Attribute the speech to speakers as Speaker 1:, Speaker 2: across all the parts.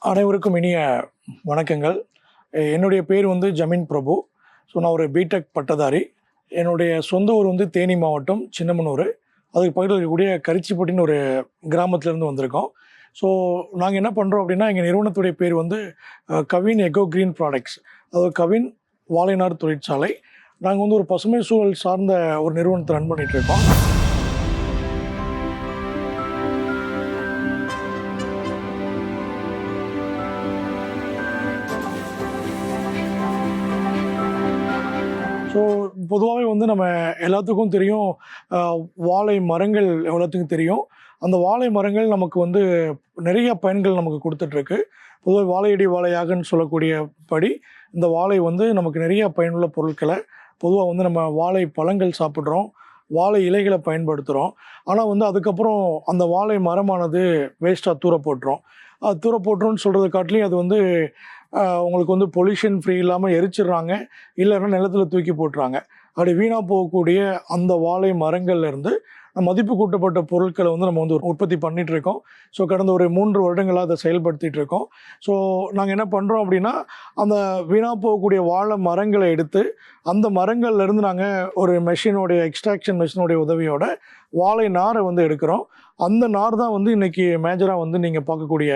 Speaker 1: அனைவருக்கும் இனிய வணக்கங்கள். என்னுடைய பேர் ஜமீன் பிரபு. நான் ஒரு பிடெக் பட்டதாரி. என்னுடைய சொந்த ஊர் தேனி மாவட்டம் சின்னமனூர். அதுக்கு பக்கத்தில் இருக்கக்கூடிய கரிச்சிப்பட்டின்னு ஒரு கிராமத்துலேருந்து வந்திருக்கோம். நாங்கள் என்ன பண்ணுறோம் அப்படின்னா, எங்கள் நிறுவனத்துடைய பேர் கவின் எக்கோ கிரீன் ப்ராடக்ட்ஸ். அதாவது கவின் வாழைநார் தொழிற்சாலை. நாங்கள் ஒரு பசுமை சூழல் சார்ந்த ஒரு நிறுவனத்தை ரன் பண்ணிகிட்ருக்கோம். பொதுவாகவே நம்ம எல்லாத்துக்கும் தெரியும், வாழை மரங்கள் எவ்வளோத்துக்கும் தெரியும். அந்த வாழை மரங்கள் நமக்கு நிறைய பயன்கள் நமக்கு கொடுத்துட்ருக்கு. பொதுவாக வாழையடி வாழையாகன்னு சொல்லக்கூடிய படி இந்த வாழை நமக்கு நிறைய பயனுள்ள பொருட்களை, பொதுவாக நம்ம வாழை பழங்கள் சாப்பிட்றோம், வாழை இலைகளை பயன்படுத்துகிறோம். ஆனால் அதுக்கப்புறம் அந்த வாழை மரமானது வேஸ்ட்டாக தூர போட்டுரும். அது தூர போட்டுருன்னு சொல்கிறத காட்டிலையும் அது உங்களுக்கு பொல்யூஷன் ஃப்ரீ இல்லாமல் எரிச்சிடுறாங்க, இல்லைன்னா நிலத்தில் தூக்கி போட்டுறாங்க. அப்படி வீணாக போகக்கூடிய அந்த வாழை மரங்கள்லேருந்து மதிப்பு கூட்டப்பட்ட பொருட்களை நம்ம உற்பத்தி பண்ணிகிட்டு இருக்கோம். கடந்த ஒரு 3 வருடங்களாக அதை செயல்படுத்திகிட்டு இருக்கோம். நாங்கள் என்ன பண்ணுறோம் அப்படின்னா, அந்த வீணாக போகக்கூடிய வாழை மரங்களை எடுத்து அந்த மரங்கள்லேருந்து நாங்கள் ஒரு எக்ஸ்ட்ராக்ஷன் மெஷினுடைய உதவியோட வாழை நாரை எடுக்கிறோம். அந்த நார் தான் இன்றைக்கி மேஜராக நீங்கள் பார்க்கக்கூடிய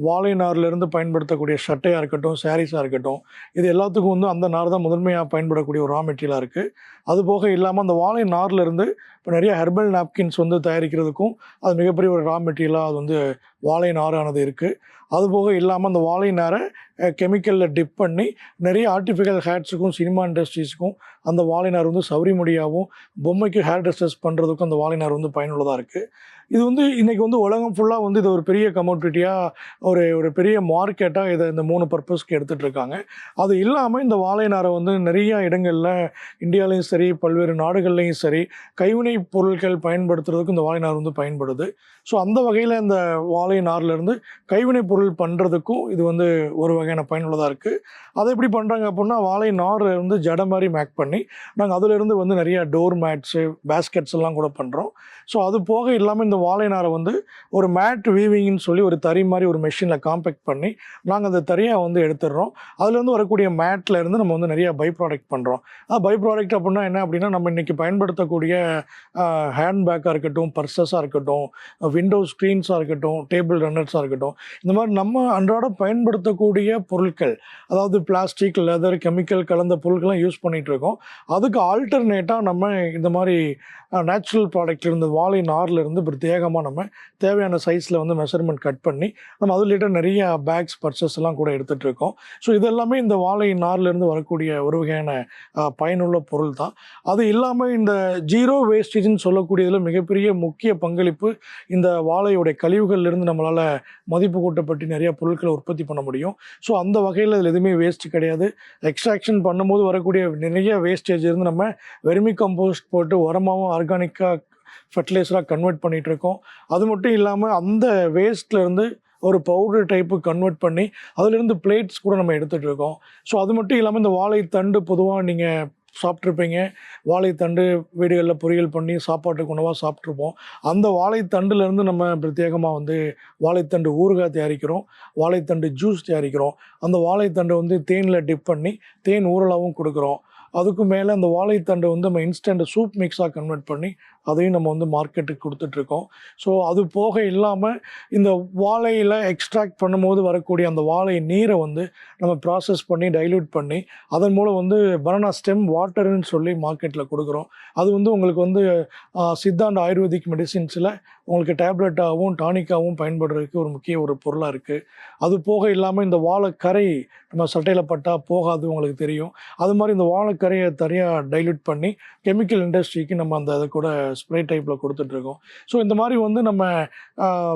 Speaker 1: வாழை நார்லேருந்து பயன்படுத்தக்கூடிய சட்டையாக இருக்கட்டும், சாரீஸாக இருக்கட்டும், இது எல்லாத்துக்கும் அந்த நார் தான் முதன்மையாக பயன்படக்கூடிய ஒரு ரா மெட்டீரியலாக இருக்குது. அதுபோக இல்லாமல் அந்த வாழை நார்லேருந்து இப்போ நிறைய ஹெர்பல் நாப்கின்ஸ் தயாரிக்கிறதுக்கும் அது மிகப்பெரிய ஒரு ரா மெட்டீரியலாக அது வாழை நாரானது இருக்குது. அதுபோக இல்லாமல் அந்த வாழை நாரை கெமிக்கலில் டிப் பண்ணி நிறைய ஆர்டிஃபிஷியல் ஹேர்ஸுக்கும் சினிமா இண்டஸ்ட்ரீஸுக்கும் அந்த வாழை நார் சௌரி முடியாகவும் பொம்மைக்கு ஹேர் ட்ரெஸ்ஸஸ் பண்ணுறதுக்கும் அந்த வாழை நார் பயனுள்ளதாக இருக்குது. இது இன்றைக்கி உலகம் ஃபுல்லாக இது ஒரு பெரிய கமோடிட்டியாக ஒரு பெரிய மார்க்கெட்டாக இதை இந்த 3 பர்பஸ்க்கு எடுத்துகிட்டு இருக்காங்க. அது இல்லாமல் இந்த வாழை நாரை நிறைய இடங்களில் இந்தியாவிலையும் சரி, பல்வேறு நாடுகள்லையும் சரி, கைவினை பொருட்கள் பயன்படுத்துறதுக்கு இந்த வாழை நார் பயன்படுது. அந்த வகையில் இந்த வாழை நார்லேருந்து கைவினை பொருள் பண்ணுறதுக்கும் இது ஒரு வகையான பயனுள்ளதாக இருக்குது. அதை எப்படி பண்ணுறாங்க அப்படின்னா, வாழை நார் ஜடை மாதிரி மேக் பண்ணி நாங்கள் அதிலிருந்து நிறைய டோர் மேட்ஸு, பேஸ்கெட்ஸ் எல்லாம் கூட பண்ணுறோம். அது போக இல்லாமல் இந்த வாழை நாரை ஒரு மேட் வீவிங்னு சொல்லி ஒரு தறி மாதிரி ஒரு மெஷினில் காம்பேக்ட் பண்ணி நாங்கள் அந்த தறியாக எடுத்துடுறோம். அதுலேருந்து வரக்கூடிய மேட்லேருந்து நம்ம நிறைய பை ப்ராடக்ட் பண்ணுறோம். பை ப்ராடக்ட் அப்படின்னா என்ன அப்படின்னா, நம்ம இன்றைக்கி பயன்படுத்தக்கூடிய ஹேண்ட்பேக்காக இருக்கட்டும், பர்சஸாக இருக்கட்டும், விண்டோ ஸ்க்ரீன்ஸாக இருக்கட்டும், டேபிள் ரன்னர்ஸாக இருக்கட்டும், இந்த மாதிரி நம்ம அன்றாடம் பயன்படுத்தக்கூடிய பொருட்கள், அதாவது பிளாஸ்டிக், லெதர், கெமிக்கல் கலந்த பொருட்கள்லாம் யூஸ் பண்ணிகிட்ருக்கோம். அதுக்கு ஆல்டர்னேட்டாக நம்ம இந்த மாதிரி நேச்சுரல் ப்ராடக்ட்லேருந்து வாழை நார்லேருந்து பிரத்யேகமாக நம்ம தேவையான சைஸில் மெஷர்மெண்ட் கட் பண்ணி நம்ம அதுலேட்ட நிறைய பேக்ஸ், பர்சஸ் எல்லாம் கூட எடுத்துகிட்டு இருக்கோம். இது எல்லாமே இந்த வாழை நார்லேருந்து வரக்கூடிய ஒரு வகையான பயனுள்ள பொருள் தான். அது இல்லாமல் இந்த ஜீரோ வேஸ்டேஜ்னு சொல்லக்கூடியதில் மிகப்பெரிய முக்கிய பங்களிப்பு இந்த வாழையுடைய கழிவுகள்லேருந்து நம்மளால் மதிப்பு கூட்டப்பட்டு நிறைய பொருட்களை உற்பத்தி பண்ண முடியும். அந்த வகையில் இதில் எதுவுமே வேஸ்ட் கிடையாது. எக்ஸ்ட்ராக்ஷன் பண்ணும்போது வரக்கூடிய நிறைய வேஸ்டேஜ் இருந்து நம்ம வெர்மி கம்போஸ்ட் போட்டு உரமாகவும் ஆர்கானிக்காக ஃபர்டிலைசராக கன்வெர்ட் பண்ணிகிட்ருக்கோம். அது மட்டும் இல்லாமல் அந்த வேஸ்ட்லேருந்து ஒரு பவுடர் டைப்பு கன்வெர்ட் பண்ணி அதிலிருந்து பிளேட்ஸ் கூட நம்ம எடுத்துகிட்டு இருக்கோம். அது மட்டும் இல்லாமல் இந்த வாழைத்தண்டு பொதுவாக நீங்கள் சாப்பிட்ருப்பீங்க. வாழைத்தண்டு வீடுகளில் பொரியல் பண்ணி சாப்பாட்டுக்கு உணவாக சாப்பிட்ருப்போம். அந்த வாழைத்தண்டுலேருந்து நம்ம பிரத்யேகமாக வாழைத்தண்டு ஊறுகாய் தயாரிக்கிறோம், வாழைத்தண்டு ஜூஸ் தயாரிக்கிறோம். அந்த வாழைத்தண்டை தேனில் டிப் பண்ணி தேன் ஊறலாகவும் கொடுக்குறோம். அதுக்கு மேலே அந்த வாழைத்தண்டை நம்ம இன்ஸ்டன்ட் சூப் மிக்ஸாக கன்வெர்ட் பண்ணி அதையும் நம்ம மார்க்கெட்டுக்கு கொடுத்துட்ருக்கோம். அது போக இல்லாமல் இந்த வாழையில் எக்ஸ்ட்ராக்ட் பண்ணும்போது வரக்கூடிய அந்த வாழை நீரை நம்ம ப்ராசஸ் பண்ணி டைல்யூட் பண்ணி அதன் மூலம் பனானா ஸ்டெம் வாட்டர்னு சொல்லி மார்க்கெட்டில் கொடுக்குறோம். அது உங்களுக்கு சித்தாண்ட ஆயுர்வேதிக் மெடிசின்ஸில் உங்களுக்கு டேப்லெட்டாகவும் டானிக்காகவும் பயன்படுறதுக்கு ஒரு பொருளாக இருக்குது. அது போக இல்லாமல் இந்த வாழைக்கரை நம்ம சட்டையில் பட்டால் போகாது, உங்களுக்கு தெரியும். அது மாதிரி இந்த வாழைக்கரையை தனியாக டைல்யூட் பண்ணி கெமிக்கல் இண்டஸ்ட்ரிக்கு நம்ம அதை கூட ஸ்ப்ரே டைப்பில் கொடுத்துட்ருக்கோம். இந்த மாதிரி நம்ம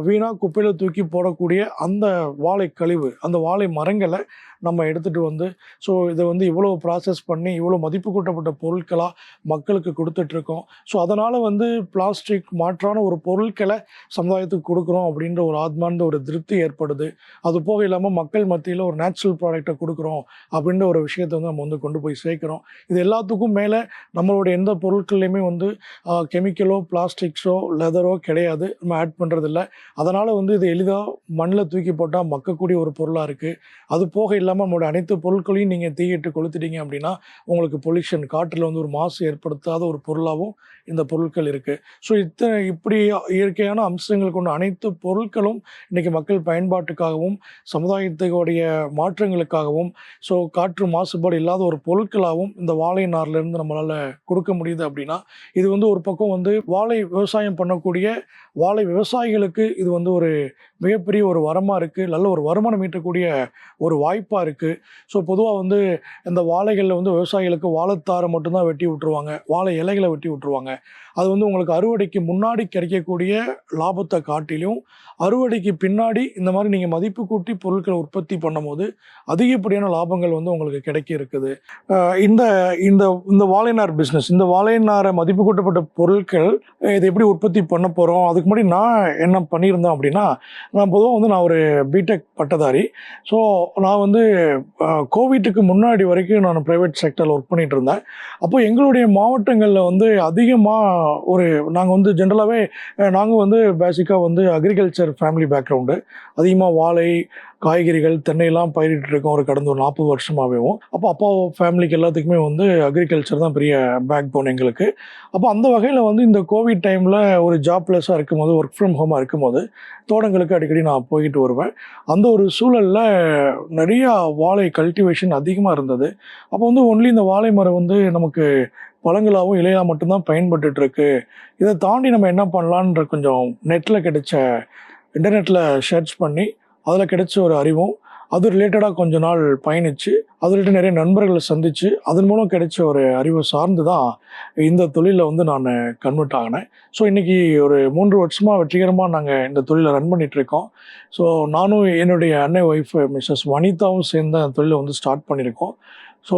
Speaker 1: வீணாக குப்பையில் தூக்கி போடக்கூடிய அந்த வாழை கழிவு, அந்த வாழை மரங்களை நம்ம எடுத்துகிட்டு இதை இவ்வளோ ப்ராசஸ் பண்ணி இவ்வளோ மதிப்பு கூட்டப்பட்ட பொருட்களாக மக்களுக்கு கொடுத்துட்ருக்கோம். அதனால் பிளாஸ்டிக் மாற்றான ஒரு பொருட்களை சமுதாயத்துக்கு கொடுக்குறோம் அப்படின்ற ஒரு ஆத்மார்ந்த ஒரு திருப்தி ஏற்படுது. அது போக இல்லாமல் மக்கள் மத்தியில் ஒரு நேச்சுரல் ப்ராடக்டை கொடுக்குறோம் அப்படின்ற ஒரு விஷயத்தை நம்ம கொண்டு போய் சேர்க்குறோம். இது எல்லாத்துக்கும் மேலே நம்மளோட எந்த பொருட்கள்லையுமே வந்து கெமிக்கலோ பிளாஸ்டிக்ஸோ லெதரோ கிடையாது, நம்ம ஆட் பண்ணுறதில்ல. அதனால் வந்து இது எளிதாக மண்ணில் தூக்கி போட்டால் மக்கக்கூடிய ஒரு பொருளாக இருக்குது. அது போக இல்லாமல் நம்மளோட அனைத்து பொருட்களையும் நீங்கள் தீயிட்டு கொளுத்திட்டீங்க அப்படின்னா உங்களுக்கு பொல்யூஷன், காற்றில் வந்து ஒரு மாசு ஏற்படுத்தாத ஒரு பொருளாகவும் இந்த பொருட்கள் இருக்குது. ஸோ இப்படி இயற்கையான அம்சங்கள் கொண்ட அனைத்து பொருட்களும் இன்றைக்கி மக்கள் பயன்பாட்டுக்காகவும் சமுதாயத்துடைய மாற்றங்களுக்காகவும் ஸோ காற்று மாசுபாடு இல்லாத ஒரு பொருட்களாகவும் இந்த வாழை நார்லேருந்து நம்மளால் கொடுக்க முடியுது அப்படின்னா இது வந்து ஒரு பக்கம் வந்து வாழை விவசாயம் பண்ணக்கூடிய வாழை விவசாயிகளுக்கு இது வந்து ஒரு மிகப்பெரிய ஒரு வரமாக இருக்குது, நல்ல ஒரு வருமானம் ஈட்டக்கூடிய ஒரு வாய்ப்பாக இருக்குது. ஸோ பொதுவாக வந்து இந்த வாழைகளில் வந்து விவசாயிகளுக்கு வாழைத்தாரை மட்டும்தான் வெட்டி விட்டுருவாங்க, வாழை இலைகளை வெட்டி விட்டுருவாங்க. அது வந்து உங்களுக்கு அறுவடைக்கு முன்னாடி கிடைக்கக்கூடிய லாபத்தை காட்டிலும் அறுவடைக்கு பின்னாடி இந்த மாதிரி நீங்கள் மதிப்பு கூட்டி பொருட்களை உற்பத்தி பண்ணும்போது அதிகப்படியான லாபங்கள் வந்து உங்களுக்கு கிடைக்க இருக்குது. இந்த இந்த இந்த வாழைநார் பிஸ்னஸ், இந்த வாழைநாரை மதிப்பு கூட்டப்பட்ட பொருட்கள் இதை எப்படி உற்பத்தி பண்ண போகிறோம், அதுக்கு முன்னாடி நான் என்ன பண்ணியிருந்தேன் அப்படின்னா, நான் பொதுவாக வந்து நான் ஒரு பிடெக் பட்டதாரி. ஸோ நான் வந்து கோவிட்டுக்கு முன்னாடி வரைக்கும் நான் ப்ரைவேட் செக்டரில் ஒர்க் பண்ணிகிட்டு இருந்தேன். அப்போ எங்களுடைய மாவட்டங்களில் வந்து அதிகமாக நாங்கள் வந்து ஜென்ரலாகவே நாங்கள் வந்து பேசிக்காக வந்து அக்ரிகல்ச்சர் ஃபேமிலி பேக்ரவுண்டு, அதிகமாக வாழை காய்கறிகள் தென்னையெல்லாம் பயிரிட்டு இருக்கோம் ஒரு கடந்த ஒரு 40 வருஷமாகவும். அப்போ அப்பா ஃபேமிலிக்கு எல்லாத்துக்குமே வந்து அக்ரிகல்ச்சர் தான் பெரிய பேக் போன் எங்களுக்கு. அப்போ அந்த வகையில் வந்து இந்த கோவிட் டைமில் ஒரு ஜாப்லெஸ்ஸாக இருக்கும்போது, ஒர்க் ஃப்ரம் ஹோமாக இருக்கும்போது தோட்டங்களுக்கு அடிக்கடி நான் போய்கிட்டு வருவேன். அந்த ஒரு சூழலில் நிறையா வாழை கல்டிவேஷன் அதிகமாக இருந்தது. அப்போ வந்து ஒன்லி இந்த வாழை மரம் வந்து நமக்கு பழங்களாகவும் இலையாக மட்டும்தான் பயன்பட்டுருக்கு. இதை தாண்டி நம்ம என்ன பண்ணலான்ற கொஞ்சம் இன்டர்நெட்டில் சர்ச் பண்ணி அதில் கிடைச்ச ஒரு அறிவும் அது ரிலேட்டடாக கொஞ்ச நாள் பயணித்து அது ரிலேட்டட் நிறைய நண்பர்களை சந்தித்து அதன் மூலம் கிடைச்ச ஒரு அறிவை சார்ந்து தான் இந்த தொழிலில் வந்து நான் கன்வெர்ட் ஆகினேன். ஸோ இன்றைக்கி ஒரு 3 வருஷமாக வெற்றிகரமாக நாங்கள் இந்த தொழிலை ரன் பண்ணிகிட்ருக்கோம். ஸோ நானும் என்னுடைய அன்னை ஒய்ஃப் மிஸ்ஸஸ் வனிதாவும் சேர்ந்து அந்த தொழிலை வந்து ஸ்டார்ட் பண்ணியிருக்கோம். ஸோ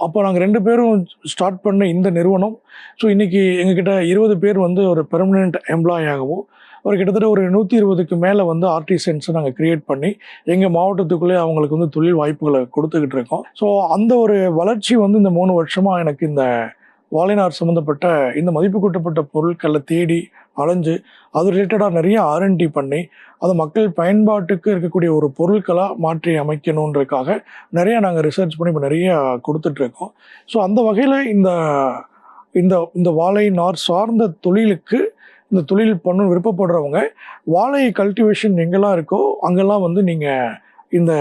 Speaker 1: அப்போ நாங்கள் 2 பேரும் ஸ்டார்ட் பண்ண இந்த நிறுவனம் ஸோ இன்றைக்கி எங்ககிட்ட 20 பேர் வந்து ஒரு பெர்மனெண்ட் எம்ப்ளாயாகவும் ஒரு கிட்டத்தட்ட ஒரு 120க்கு மேலே வந்து ஆர்டிசன்ஸை நாங்கள் க்ரியேட் பண்ணி எங்கள் மாவட்டத்துக்குள்ளே அவங்களுக்கு வந்து தொழில் வாய்ப்புகளை கொடுத்துக்கிட்டு இருக்கோம். ஸோ அந்த ஒரு வளர்ச்சி வந்து இந்த 3 வருஷமாக எனக்கு இந்த வாழைநார் சம்மந்தப்பட்ட இந்த மதிப்பு கூட்டப்பட்ட பொருட்களை தேடி அலைஞ்சு அது ரிலேட்டடாக நிறைய R&D பண்ணி அதை மக்கள் பயன்பாட்டுக்கு இருக்கக்கூடிய ஒரு பொருட்களாக மாற்றி அமைக்கணுன்றதுக்காக நிறையா நாங்கள் ரிசர்ச் பண்ணி இப்போ நிறையா கொடுத்துட்ருக்கோம். ஸோ அந்த வகையில் இந்த இந்த இந்த வாழை நார் சார்ந்த தொழிலுக்கு இந்த தொழில் பண்ண விருப்பப்படுறவங்க வாழை கல்டிவேஷன் எங்கெல்லாம் இருக்கோ அங்கெல்லாம் வந்து நீங்கள் இந்த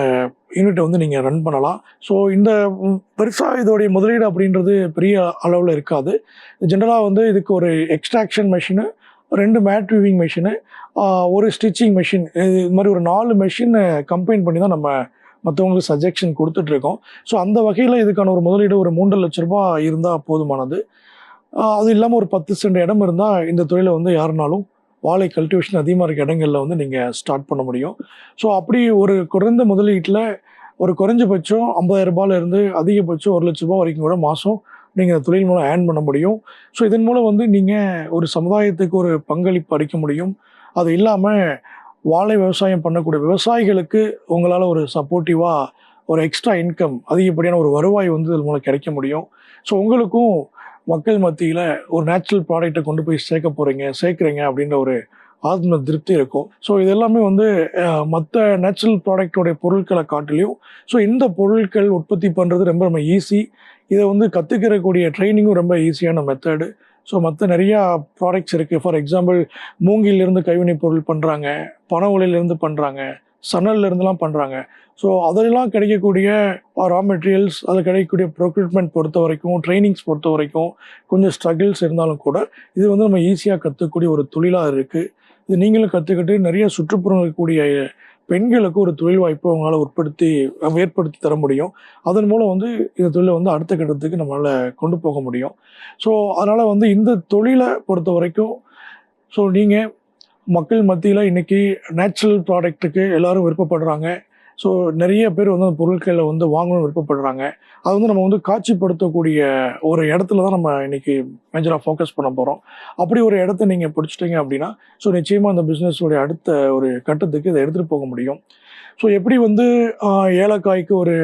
Speaker 1: யூனிட்டை வந்து நீங்கள் ரன் பண்ணலாம். ஸோ இந்த பெருசாக இதோடைய முதலீடு அப்படின்றது பெரிய அளவில் இருக்காது. ஜென்ரலாக வந்து இதுக்கு ஒரு extraction machine, 2 mat weaving machine, ஒரு ஸ்டிச்சிங் மெஷின், இது மாதிரி ஒரு 4 மெஷினை கம்பைன் பண்ணி தான் நம்ம மற்றவங்களுக்கு சஜெக்ஷன் கொடுத்துட்ருக்கோம். ஸோ அந்த வகையில் இதுக்கான ஒரு முதலீடு ஒரு 3 லட்ச ரூபாய் இருந்தால் போதுமானது. அது இல்லாமல் ஒரு 10 சென்ட் இடம் இருந்தால் இந்த தொழிலை வந்து யாருனாலும் வாழை கல்டிவேஷன் அதிகமாக இருக்க இடங்களில் வந்து நீங்கள் ஸ்டார்ட் பண்ண முடியும். ஸோ அப்படி ஒரு குறைந்த முதலீட்டில் ஒரு குறைஞ்சபட்சம் 50,000 ரூபாயிலிருந்து அதிகபட்சம் 1 லட்ச ரூபாய் வரைக்கும் கூட மாதம் நீங்கள் இந்த தொழில் மூலம் ஏர்ன் பண்ண முடியும். ஸோ இதன் மூலம் வந்து நீங்கள் ஒரு சமுதாயத்துக்கு ஒரு பங்களிப்பு அளிக்க முடியும். அது இல்லாமல் வாழை விவசாயம் பண்ணக்கூடிய விவசாயிகளுக்கு உங்களால் ஒரு சப்போர்ட்டிவாக ஒரு எக்ஸ்ட்ரா இன்கம், அதிகப்படியான ஒரு வருவாய் வந்து இதன் மூலம் கிடைக்க முடியும். ஸோ உங்களுக்கும் மக்கள் மத்தியில் ஒரு நேச்சுரல் ப்ராடக்டை கொண்டு போய் சேர்க்குறீங்க அப்படின்ற ஒரு ஆத்ம திருப்தி இருக்கும். ஸோ இது எல்லாமே வந்து மற்ற நேச்சுரல் ப்ராடக்டோடைய பொருட்களை காட்டிலையும் ஸோ இந்த பொருட்கள் உற்பத்தி பண்ணுறது ரொம்ப ரொம்ப ஈஸி. இதை வந்து கற்றுக்கிறக்கூடிய ட்ரைனிங்கும் ரொம்ப ஈஸியான மெத்தடு. ஸோ மற்ற நிறையா ப்ராடக்ட்ஸ் இருக்குது. ஃபார் எக்ஸாம்பிள் மூங்கிலிருந்து கைவினைப் பொருள் பண்ணுறாங்க, பனை ஓலையிலேருந்து பண்ணுறாங்க, சணல்லேருந்துலாம் பண்ணுறாங்க. ஸோ அதெல்லாம் கிடைக்கக்கூடிய ரா மெட்டீரியல்ஸ், அதில் கிடைக்கக்கூடிய ப்ரொக்யூட்மெண்ட் பொறுத்த வரைக்கும், ட்ரைனிங்ஸ் பொறுத்த வரைக்கும் கொஞ்சம் ஸ்ட்ரகிள்ஸ் இருந்தாலும் கூட இது வந்து நம்ம ஈஸியாக கற்றுக்கக்கூடிய ஒரு தொழிலாக இருக்குது. இது நீங்களும் கற்றுக்கிட்டு நிறைய சுற்றுப்புறம் இருக்கக்கூடிய பெண்களுக்கு ஒரு தொழில் வாய்ப்பை அவங்களால் ஏற்படுத்தி தர முடியும். அதன் மூலம் வந்து இந்த தொழிலை வந்து அடுத்த கட்டத்துக்கு நம்மளால் கொண்டு போக முடியும். ஸோ அதனால் வந்து இந்த தொழிலை பொறுத்த வரைக்கும் ஸோ நீங்கள் மக்கள் மத்தியில் இன்றைக்கி நேச்சுரல் ப்ராடக்ட்டுக்கு எல்லோரும் விருப்பப்படுறாங்க. ஸோ நிறைய பேர் வந்து அந்த பொருட்களை வந்து வாங்கணும்னு விருப்பப்படுறாங்க. அது வந்து நம்ம வந்து காட்சிப்படுத்தக்கூடிய ஒரு இடத்துல தான் நம்ம இன்றைக்கி மேஜராக ஃபோக்கஸ் பண்ண போகிறோம். அப்படி ஒரு இடத்த நீங்கள் பிடிச்சிட்டிங்க அப்படின்னா ஸோ நிச்சயமாக அந்த பிஸ்னஸோடைய அடுத்த ஒரு கட்டத்துக்கு இதை எடுத்துகிட்டு போக முடியும். ஸோ எப்படி வந்து ஏலக்காய்க்கு ஒரு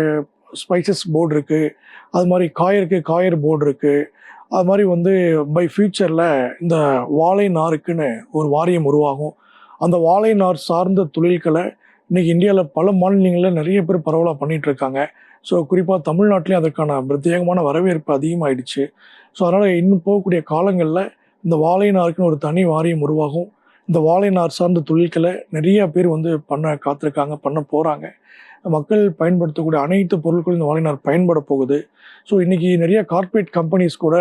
Speaker 1: ஸ்பைசஸ் போர்டு இருக்குது, அது மாதிரி காயருக்கு காயர் போர்டு இருக்குது. அது மாதிரி வந்து பை ஃபியூச்சரில் இந்த வாழை நாருக்குன்னு ஒரு வாரியம் உருவாகும். அந்த வாழை நார் சார்ந்த தொழில்களை இன்றைக்கி இந்தியாவில் பல மாநிலங்களில் நிறைய பேர் பரவலாக பண்ணிகிட்ருக்காங்க. ஸோ குறிப்பாக தமிழ்நாட்டிலையும் அதற்கான பிரத்யேகமான வரவேற்பு அதிகமாகிடுச்சு. ஸோ அதனால் இன்னும் போகக்கூடிய காலங்களில் இந்த வாழை நாருக்குன்னு ஒரு தனி வாரியம் உருவாகும். இந்த வாழை நார் சார்ந்த தொழில்களை நிறைய பேர் வந்து பண்ண காத்திருக்காங்க, பண்ண போகிறாங்க. மக்கள் பயன்படுத்தக்கூடிய அனைத்து பொருட்களும் இந்த வாழை நார் பயன்பட போகுது. ஸோ இன்றைக்கி நிறைய கார்ப்பரேட் கம்பெனிஸ் கூட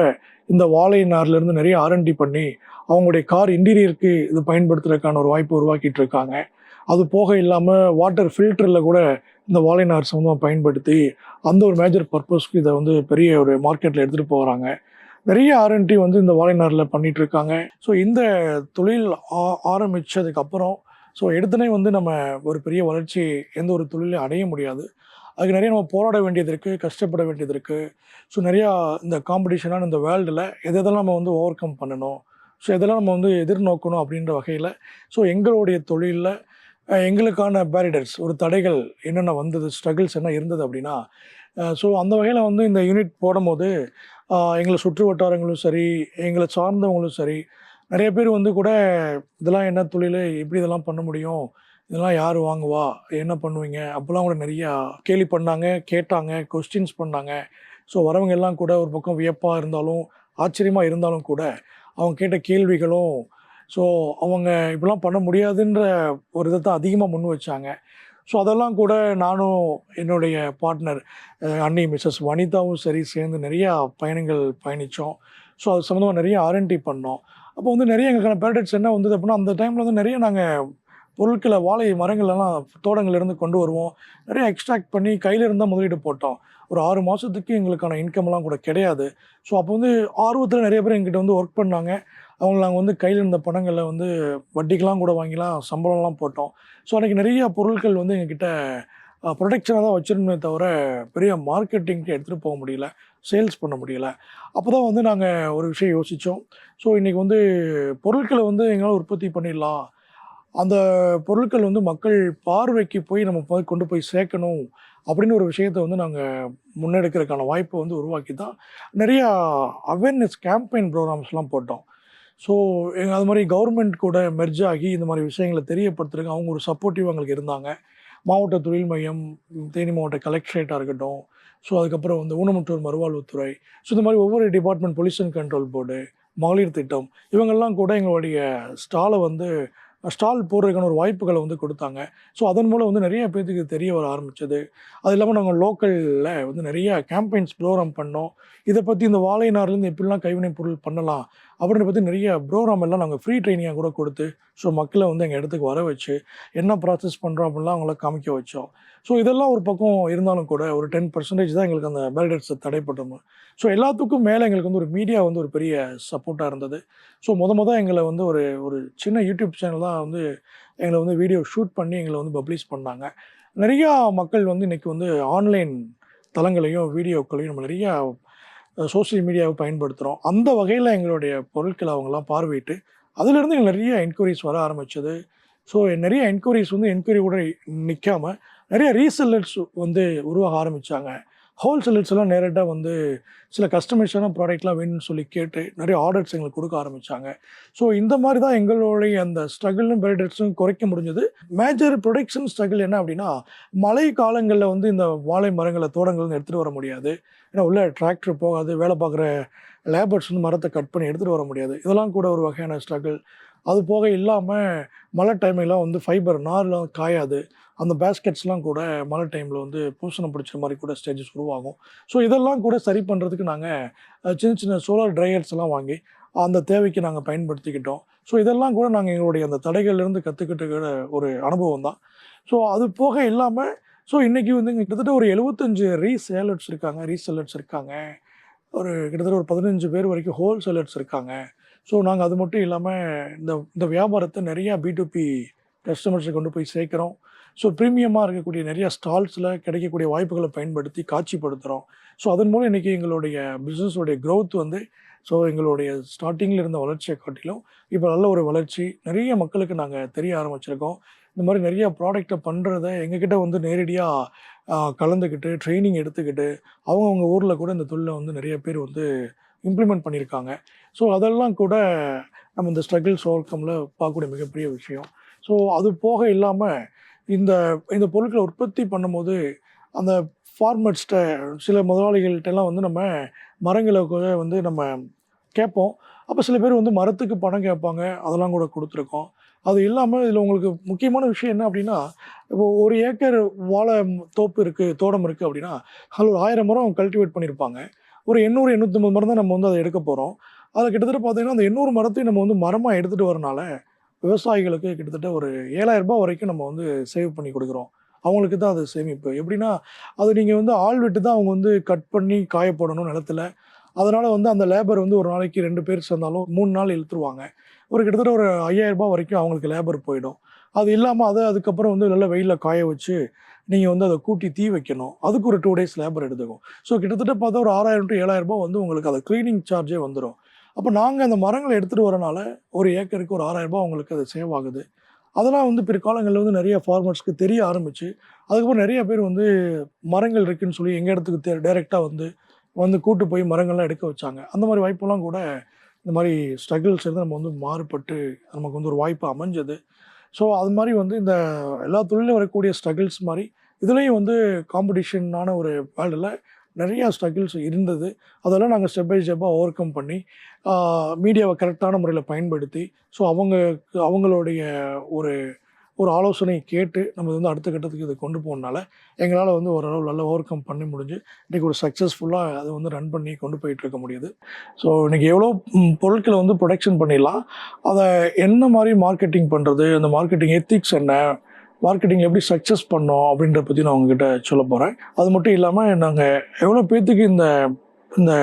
Speaker 1: இந்த வாழை நார்லேருந்து நிறைய ஆர்என்டி பண்ணி அவங்களுடைய கார் இன்டீரியருக்கு இது பயன்படுத்துறதுக்கான ஒரு வாய்ப்பு உருவாக்கிட்டு இருக்காங்க. அது போக இல்லாமல் வாட்டர் ஃபில்டரில் கூட இந்த வாழை நார் சம்மந்தமாக பயன்படுத்தி அந்த ஒரு மேஜர் பர்பஸ்க்கு இதை வந்து பெரிய ஒரு மார்க்கெட்டில் எடுத்துகிட்டு போகிறாங்க. நிறைய ஆர்என்டி வந்து இந்த வாழை நாரில் பண்ணிகிட்டு இருக்காங்க. ஸோ இந்த தொழில் ஆரம்பித்ததுக்கப்புறம் எடுத்துனே வந்து நம்ம ஒரு பெரிய வளர்ச்சி எந்த ஒரு தொழிலையும் அடைய முடியாது. அதுக்கு நிறைய நம்ம போராட வேண்டியது இருக்குது, கஷ்டப்பட வேண்டியது இருக்குது. ஸோ நிறையா இந்த காம்படிஷனான இந்த வேர்ல்டில் எதெல்லாம் நம்ம வந்து ஓவர் கம் பண்ணணும், ஸோ இதெல்லாம் நம்ம வந்து எதிர்நோக்கணும் அப்படின்ற வகையில் எங்களுடைய தொழிலில் எங்களுக்கான பேரிடர்ஸ், ஒரு தடைகள் என்னென்ன வந்தது, ஸ்ட்ரகிள்ஸ் என்ன இருந்தது அப்படின்னா, அந்த வகையில் வந்து இந்த யூனிட் போடும்போது எங்களை சுற்று வட்டாரங்களும் சரி, எங்களை சார்ந்தவங்களும் சரி, நிறைய பேர் வந்து கூட இதெல்லாம் என்ன தொழில், எப்படி இதெல்லாம் பண்ண முடியும், இதெல்லாம் யார் வாங்குவா, என்ன பண்ணுவீங்க அப்போல்லாம் கூட நிறையா கேலி பண்ணாங்க, கேட்டாங்க, கொஸ்டின்ஸ் பண்ணாங்க. வரவங்க எல்லாம் கூட ஒரு பக்கம் வியப்பாக இருந்தாலும் ஆச்சரியமாக இருந்தாலும் கூட அவங்க கேட்ட கேள்விகளும் அவங்க இப்படிலாம் பண்ண முடியாதுன்ற ஒரு இதை தான் அதிகமாக முன் வச்சாங்க. அதெல்லாம் கூட நானும் என்னுடைய பார்ட்னர் அண்ணி மிஸ்ஸஸ் வனிதாவும் சரி சேர்ந்து நிறையா பயணங்கள் பயணித்தோம். அது சம்மந்தமாக நிறைய ஆர்என்டி பண்ணோம். அப்போ வந்து நிறைய எங்களுக்கான பேரடைட்ஸ் என்ன வந்தது அப்படின்னா, அந்த டைமில் வந்து நிறைய நாங்கள் பொருட்களை வாழை மரங்கள்லாம் தோட்டங்கள்லேருந்து கொண்டு வருவோம். நிறைய எக்ஸ்ட்ராக்ட் பண்ணி கையில் இருந்தால் முதலீடு போட்டோம். ஒரு 6 மாதத்துக்கு எங்களுக்கான இன்கம்லாம் கூட கிடையாது. அப்போ வந்து ஆர்வத்தில் நிறைய பேர் எங்கிட்ட வந்து ஒர்க் பண்ணாங்க. அவங்க நாங்கள் வந்து கையில் இருந்த பணங்களில் வந்து வட்டிக்கெலாம் கூட வாங்கிலாம் சம்பளம்லாம் போட்டோம். அன்றைக்கி நிறைய பொருட்கள் வந்து எங்ககிட்ட ப்ரொடக்ஷனாக தான் வச்சுருந்தே தவிர பெரிய மார்க்கெட்டிங்க்கு எடுத்துகிட்டு போக முடியல, சேல்ஸ் பண்ண முடியல. அப்போ தான் வந்து நாங்கள் ஒரு விஷயம் யோசித்தோம். இன்றைக்கி வந்து பொருட்களை வந்து எங்களால் உற்பத்தி பண்ணிடலாம், அந்த பொருட்கள் வந்து மக்கள் பார்வைக்கு போய் நம்ம கொண்டு போய் சேர்க்கணும் அப்படின்னு ஒரு விஷயத்தை வந்து நாங்கள் முன்னெடுக்கிறதுக்கான வாய்ப்பை வந்து உருவாக்கி தான் நிறையா அவேர்னஸ் கேம்பெயின் ப்ரோக்ராம்ஸ்லாம் போட்டோம். அது மாதிரி கவர்மெண்ட் கூட மெர்ஜ் ஆகி இந்த மாதிரி விஷயங்களை தெரியப்படுத்துறதுக்கு அவங்க ஒரு சப்போர்ட்டிவ் எங்களுக்கு இருந்தாங்க. மாவட்ட தொழில் மையம், தேனி மாவட்ட கலெக்டரேட்டாக இருக்கட்டும், அதுக்கப்புறம் வந்து ஊனமுற்றோர் மறுவாழ்வுத்துறை, இந்த மாதிரி ஒவ்வொரு டிபார்ட்மெண்ட், பொல்யூஷன் கண்ட்ரோல் போர்டு, மகளிர் திட்டம், இவங்கெல்லாம் கூட எங்களுடைய ஸ்டாலை வந்து ஸ்டால் போடுறதுக்கான ஒரு வாய்ப்புகளை வந்து கொடுத்தாங்க. அதன் மூலம் வந்து நிறைய பேர்த்துக்கு தெரிய வர ஆரம்பித்தது. அது இல்லாமல் நாங்கள் லோக்கலில் வந்து நிறைய கேம்பெயின்ஸ் ப்ரோக்ராம் பண்ணோம். இதை பற்றி இந்த வாழை நார்லேருந்து எப்படிலாம் கைவினைப் பொருள் பண்ணலாம் அப்படின்றத பற்றி நிறைய ப்ரோக்ராம் எல்லாம் நாங்கள் ஃப்ரீ ட்ரைனிங்காக கூட கொடுத்து மக்களை வந்து எங்கள் இடத்துக்கு வர வச்சு என்ன ப்ராசஸ் பண்ணுறோம் அப்படின்லாம் அவங்கள காமிக்க வச்சோம். இதெல்லாம் ஒரு பக்கம் இருந்தாலும் கூட ஒரு 10% தான் எங்களுக்கு அந்த பேரிடர்ஸை தடைப்பட்டோம். எல்லாத்துக்கும் மேலே எங்களுக்கு வந்து ஒரு மீடியா வந்து ஒரு பெரிய சப்போர்ட்டாக இருந்தது. மொதல் எங்களை வந்து ஒரு சின்ன யூடியூப் சேனல் தான் வந்து எங்களை வந்து வீடியோ ஷூட் பண்ணி எங்களை வந்து பப்ளிஷ் பண்ணாங்க. நிறையா மக்கள் வந்து இன்றைக்கி வந்து ஆன்லைன் தளங்களையும் வீடியோக்களையும் நம்ம நிறையா சோஷியல் மீடியாவை பயன்படுத்துகிறோம். அந்த வகையில் எங்களுடைய பொருட்களை அவங்களாம் பார்வையிட்டு அதிலிருந்து எங்களுக்கு நிறைய என்கொயரிஸ் வர ஆரம்பித்தது. நிறைய என்கொயரிஸ் வந்து என்கொயரி கூட நிற்காமல் நிறைய ரீசெல்லர்ஸ் வந்து உருவாக ஆரம்பித்தாங்க. ஹோல்சேலர்ஸ் எல்லாம் நேரடியாக வந்து சில கஸ்டமைஸான ப்ராடக்ட்லாம் வேணும்னு சொல்லி கேட்டு நிறைய ஆர்டர்ஸ் எங்களுக்கு கொடுக்க ஆரம்பித்தாங்க. இந்த மாதிரி தான் எங்களுடைய அந்த ஸ்ட்ரகிளும் பேரிடர்ஸும் குறைக்க முடிஞ்சது. மேஜர் ப்ரொடக்ஷன் ஸ்ட்ரகிள் என்ன அப்படின்னா, மழை காலங்களில் வந்து இந்த வாழை மரங்களை தோட்டங்கள்லேருந்து எடுத்துகிட்டு வர முடியாது. ஏன்னா உள்ள டிராக்டர் போகாது, வேலை பார்க்குற லேபர்ஸ் வந்து மரத்தை கட் பண்ணி எடுத்துகிட்டு வர முடியாது. இதெல்லாம் கூட ஒரு வகையான ஸ்ட்ரகிள். அது போக இல்லாமல் மழை டைமெல்லாம் வந்து ஃபைபர் நார்லாம் காயாது. அந்த பேஸ்கெட்ஸ்லாம் கூட மழை டைமில் வந்து பூசணம் பிடிச்ச மாதிரி கூட ஸ்டேஜஸ் உருவாகும். இதெல்லாம் கூட சரி பண்ணுறதுக்கு நாங்கள் சின்ன சின்ன சோலார் ட்ரையர்ஸ் எல்லாம் வாங்கி அந்த தேவைக்கு நாங்கள் பயன்படுத்திக்கிட்டோம். இதெல்லாம் கூட நாங்கள் எங்களுடைய அந்த தடைகள்லேருந்து கற்றுக்கிட்டு ஒரு அனுபவம் தான். அது போக இல்லாமல் இன்றைக்கி வந்து கிட்டத்தட்ட ஒரு 75 ரீசெல்லர்ஸ் இருக்காங்க. கிட்டத்தட்ட ஒரு 15 பேர் வரைக்கும் ஹோல்சேலர்ஸ் இருக்காங்க. நாங்கள் அது மட்டும் இல்லாமல் இந்த வியாபாரத்தை நிறையா B2B கஸ்டமர்ஸை கொண்டு போய் சேர்க்குறோம். ப்ரீமியமாக இருக்கக்கூடிய நிறையா ஸ்டால்ஸில் கிடைக்கக்கூடிய வாய்ப்புகளை பயன்படுத்தி காட்சிப்படுத்துகிறோம். அதன் மூலம் இன்றைக்கி எங்களுடைய பிஸ்னஸோடைய க்ரோத் வந்து எங்களுடைய ஸ்டார்டிங்கில் இருந்த வளர்ச்சியை காட்டிலும் இப்போ நல்ல ஒரு வளர்ச்சி, நிறைய மக்களுக்கு நாங்கள் தெரிய ஆரம்பிச்சிருக்கோம். இந்த மாதிரி நிறைய ப்ராடக்ட்டை பண்ணுறத எங்ககிட்ட வந்து நேரடியாக கலந்துக்கிட்டு ட்ரைனிங் எடுத்துக்கிட்டு அவங்கவுங்க ஊரில் கூட இந்த தொழிலை வந்து நிறைய பேர் வந்து இம்ப்ளிமெண்ட் பண்ணியிருக்காங்க. ஸோ அதெல்லாம் கூட நம்ம இந்த ஸ்ட்ரகிள்ஸ் ஓவர் கம்மில் பார்க்கக்கூடிய மிகப்பெரிய விஷயம். ஸோ அது போக இல்லாமல் இந்த இந்த பொருட்களை உற்பத்தி பண்ணும்போது அந்த ஃபார்மர்ஸ்கிட்ட சில முதலாளிகள்கிட்டலாம் வந்து நம்ம மரங்களை கூட வந்து நம்ம கேட்போம். அப்போ சில பேர் வந்து மரத்துக்கு பணம் கேட்பாங்க, அதெல்லாம் கூட கொடுத்துருக்கோம். அது இல்லாமல் இதில் உங்களுக்கு முக்கியமான விஷயம் என்ன அப்படின்னா, இப்போ 1 ஏக்கர் வாழை தோப்பு இருக்குது, தோட்டம் இருக்குது அப்படின்னா அதில் ஒரு 1000 மரம் கல்டிவேட் பண்ணியிருப்பாங்க. ஒரு 800, 850 மரம் தான் நம்ம வந்து அதை எடுக்க போகிறோம். அதில் கிட்டத்தட்ட பார்த்தீங்கன்னா அந்த 800 மரத்தையும் நம்ம வந்து மரமாக எடுத்துகிட்டு வரனால விவசாயிகளுக்கு கிட்டத்தட்ட ஒரு ரூ. 7,000 வரைக்கும் நம்ம வந்து சேவ் பண்ணி கொடுக்குறோம். அவங்களுக்கு தான் அது சேமிப்பு. எப்படின்னா, அது நீங்கள் வந்து ஆள் விட்டு தான் அவங்க வந்து கட் பண்ணி காய போடணும் நிலத்துல. அதனால் வந்து அந்த லேபர் வந்து ஒரு நாளைக்கு 2 பேர் சேர்ந்தாலும் 3 நாள் இழுத்துருவாங்க. ஒரு கிட்டத்தட்ட ஒரு ரூ. 5,000 வரைக்கும் அவங்களுக்கு லேபர் போயிடும். அது இல்லாமல் அதுக்கப்புறம் வந்து நல்ல வெயிலில் காய வச்சு நீங்கள் வந்து அதை கூட்டி தீ வைக்கணும். அதுக்கு ஒரு 2 டேஸ் லேபர் எடுத்துக்கும். ஸோ கிட்டத்தட்ட பார்த்தா ஒரு 6,000 to 7,000 வந்து உங்களுக்கு அது க்ளீனிங் சார்ஜே வந்துடும். அப்போ நாங்கள் அந்த மரங்களை எடுத்துகிட்டு வரனால ஒரு ஏக்கருக்கு ஒரு 6,000 உங்களுக்கு அது சேவ் ஆகுது. அதெல்லாம் வந்து பிற்காலங்களில் வந்து நிறைய ஃபார்மர்ஸ்க்கு தெரிய ஆரம்பிச்சு, அதுக்கப்புறம் நிறைய பேர் வந்து மரங்கள் இருக்குன்னு சொல்லி எங்கள் இடத்துக்கு டைரெக்டாக வந்து கூட்டு போய் மரங்கள்லாம் எடுக்க வச்சாங்க. அந்த மாதிரி வாய்ப்பெல்லாம் கூட இந்த மாதிரி ஸ்ட்ரகிள்ஸ் இருந்து நம்ம வந்து மாறுபட்டு நமக்கு வந்து ஒரு வாய்ப்பு அமைஞ்சது. ஸோ அது மாதிரி வந்து இந்த எல்லா தொழிலும் வரக்கூடிய ஸ்ட்ரகிள்ஸ் மாதிரி இதுலேயும் வந்து காம்படிஷனான ஒரு வேர்ல்டில் நிறையா ஸ்ட்ரகிள்ஸ் இருந்தது. அதெல்லாம் நாங்கள் ஸ்டெப் பை ஸ்டெப்பாக ஓவர் கம் பண்ணி மீடியாவை கரெக்டான முறையில் பயன்படுத்தி ஸோ அவங்களுடைய ஒரு ஒரு ஆலோசனை கேட்டு நம்ம வந்து அடுத்த கட்டத்துக்கு இதை கொண்டு போகணுனால எங்களால் வந்து ஓரளவு நல்லா ஓவர் கம் பண்ணி முடிஞ்சு இன்றைக்கி ஒரு சக்ஸஸ்ஃபுல்லாக அதை வந்து ரன் பண்ணி கொண்டு போயிட்டுருக்க முடியுது. ஸோ இன்றைக்கி எவ்வளோ பொருட்களை வந்து ப்ரொடக்ஷன் பண்ணிடலாம், அதை என்ன மாதிரி மார்க்கெட்டிங் பண்ணுறது, அந்த மார்க்கெட்டிங் எத்திக்ஸ் என்ன, மார்க்கெட்டிங் எப்படி சக்ஸஸ் பண்ணோம் அப்படின்றத பற்றி நான் உங்ககிட்ட சொல்ல போகிறேன். அது மட்டும் இல்லாமல் நாங்கள் எவ்வளோ பேர்த்துக்கு இந்த இந்த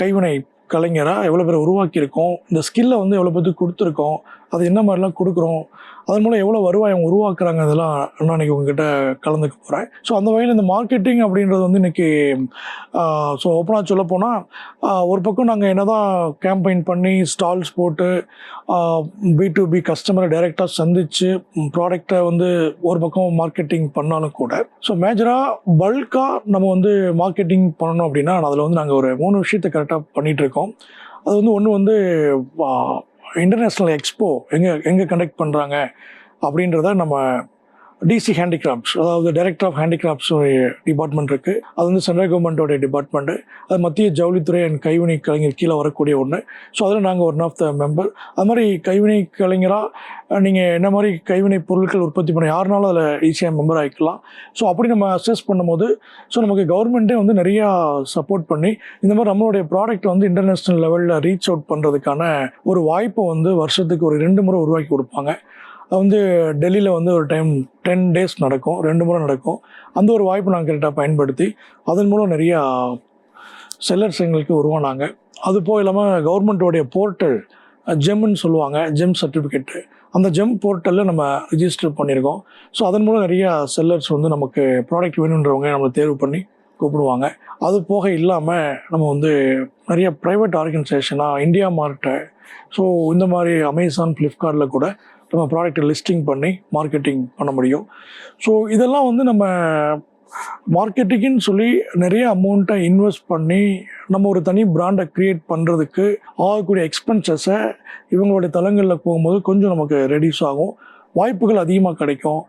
Speaker 1: கைவினை கலைஞராக எவ்வளோ பேரை உருவாக்கியிருக்கோம், இந்த ஸ்கில்லை வந்து எவ்வளோ பேர்த்துக்கு கொடுத்துருக்கோம், அது என்ன மாதிரிலாம் கொடுக்குறோம், அதன் மூலம் எவ்வளோ வருவாய் அவங்க உருவாக்குறாங்க, அதெல்லாம் நான் இன்றைக்கி உங்ககிட்ட கலந்துக்க போகிறேன். ஸோ அந்த வகையில் இந்த மார்க்கெட்டிங் அப்படின்றது வந்து இன்றைக்கி ஸோ ஓப்பனாக சொல்லப்போனால் ஒரு பக்கம் நாங்கள் என்ன தான் கேம்பெயின் பண்ணி ஸ்டால்ஸ் போட்டு B2B கஸ்டமரை டைரெக்டாக சந்தித்து ப்ராடக்டை வந்து ஒரு பக்கம் மார்க்கெட்டிங் பண்ணாலும் கூட ஸோ மேஜராக பல்காக நம்ம வந்து மார்க்கெட்டிங் பண்ணணும் அப்படின்னா அதில் வந்து நாங்கள் ஒரு 3 விஷயத்தை கரெக்டாக பண்ணிகிட்ருக்கோம். அது வந்து ஒன்று வந்து இன்டர்நேஷ்னல் எக்ஸ்போ எங்கே கண்டக்ட் பண்ணுறாங்க அப்படின்றத நம்ம DC ஹேண்டிகிராஃப்ட்ஸ், அதாவது டைரக்டர் ஆஃப் ஹேண்டிகிராஃப்ட்ஸ் டிபார்ட்மெண்ட் இருக்குது. அது வந்து சென்ட்ரல் கவர்மெண்ட்டோடைய டிபார்ட்மெண்ட்டு. அது மத்திய ஜவுளித்துறை அண்ட் கைவினை கலைஞர் கீழே வரக்கூடிய ஒன்று. ஸோ அதில் நாங்கள் ஒன் ஆஃப் த மெம்பர். அது மாதிரி கைவினை கலைஞராக நீங்கள் என்ன மாதிரி கைவினை பொருட்கள் உற்பத்தி பண்ண யாருனாலும் அதில் ஈஸியாக மெம்பர் ஆகிக்கலாம். ஸோ அப்படி நம்ம அசஸ் பண்ணும்போது ஸோ நமக்கு கவர்மெண்ட்டே வந்து நிறையா சப்போர்ட் பண்ணி இந்த மாதிரி நம்மளுடைய ப்ராடக்ட் வந்து இன்டர்நேஷ்னல் லெவலில் ரீச் அவுட் பண்ணுறதுக்கான ஒரு வாய்ப்பை வந்து வருஷத்துக்கு ஒரு 2 முறை உருவாக்கி கொடுப்பாங்க. அது வந்து டெல்லியில் வந்து ஒரு டைம் 10 டேஸ் நடக்கும், 2 முறை நடக்கும். அந்த ஒரு வாய்ப்பை நாங்கள் கரெக்டாக பயன்படுத்தி அதன் மூலம் நிறையா செல்லர்ஸ் எங்களுக்கு உருவானாங்க. அது போக இல்லாமல் கவர்மெண்ட்டோடைய போர்ட்டல் ஜெம்னு சொல்லுவாங்க, ஜெம் சர்டிஃபிகேட்டு, அந்த ஜெம் போர்ட்டலில் நம்ம ரிஜிஸ்டர் பண்ணியிருக்கோம். ஸோ அதன் மூலம் நிறையா செல்லர்ஸ் வந்து நமக்கு ப்ராடக்ட் வேணுன்றவங்க நம்மளை தேர்வு பண்ணி கூப்பிடுவாங்க. அது போக இல்லாமல் நம்ம வந்து நிறைய ப்ரைவேட் ஆர்கனைசேஷனாக இந்தியா மார்ட்டை, ஸோ இந்த மாதிரி அமேசான், ஃப்ளிப்கார்ட்டில் கூட நம்ம ப்ராடக்ட்டை லிஸ்டிங் பண்ணி மார்க்கெட்டிங் பண்ண முடியும். ஸோ இதெல்லாம் வந்து நம்ம மார்க்கெட்டிங்னு சொல்லி நிறைய அமௌண்ட்டை இன்வெஸ்ட் பண்ணி நம்ம ஒரு தனி பிராண்டை க்ரியேட் பண்ணுறதுக்கு ஆகக்கூடிய எக்ஸ்பென்சஸை இவங்களுடைய தளங்களில் போகும்போது கொஞ்சம் நமக்கு ரெடியூஸ் ஆகும், வாய்ப்புகள் அதிகமாக கிடைக்கும்.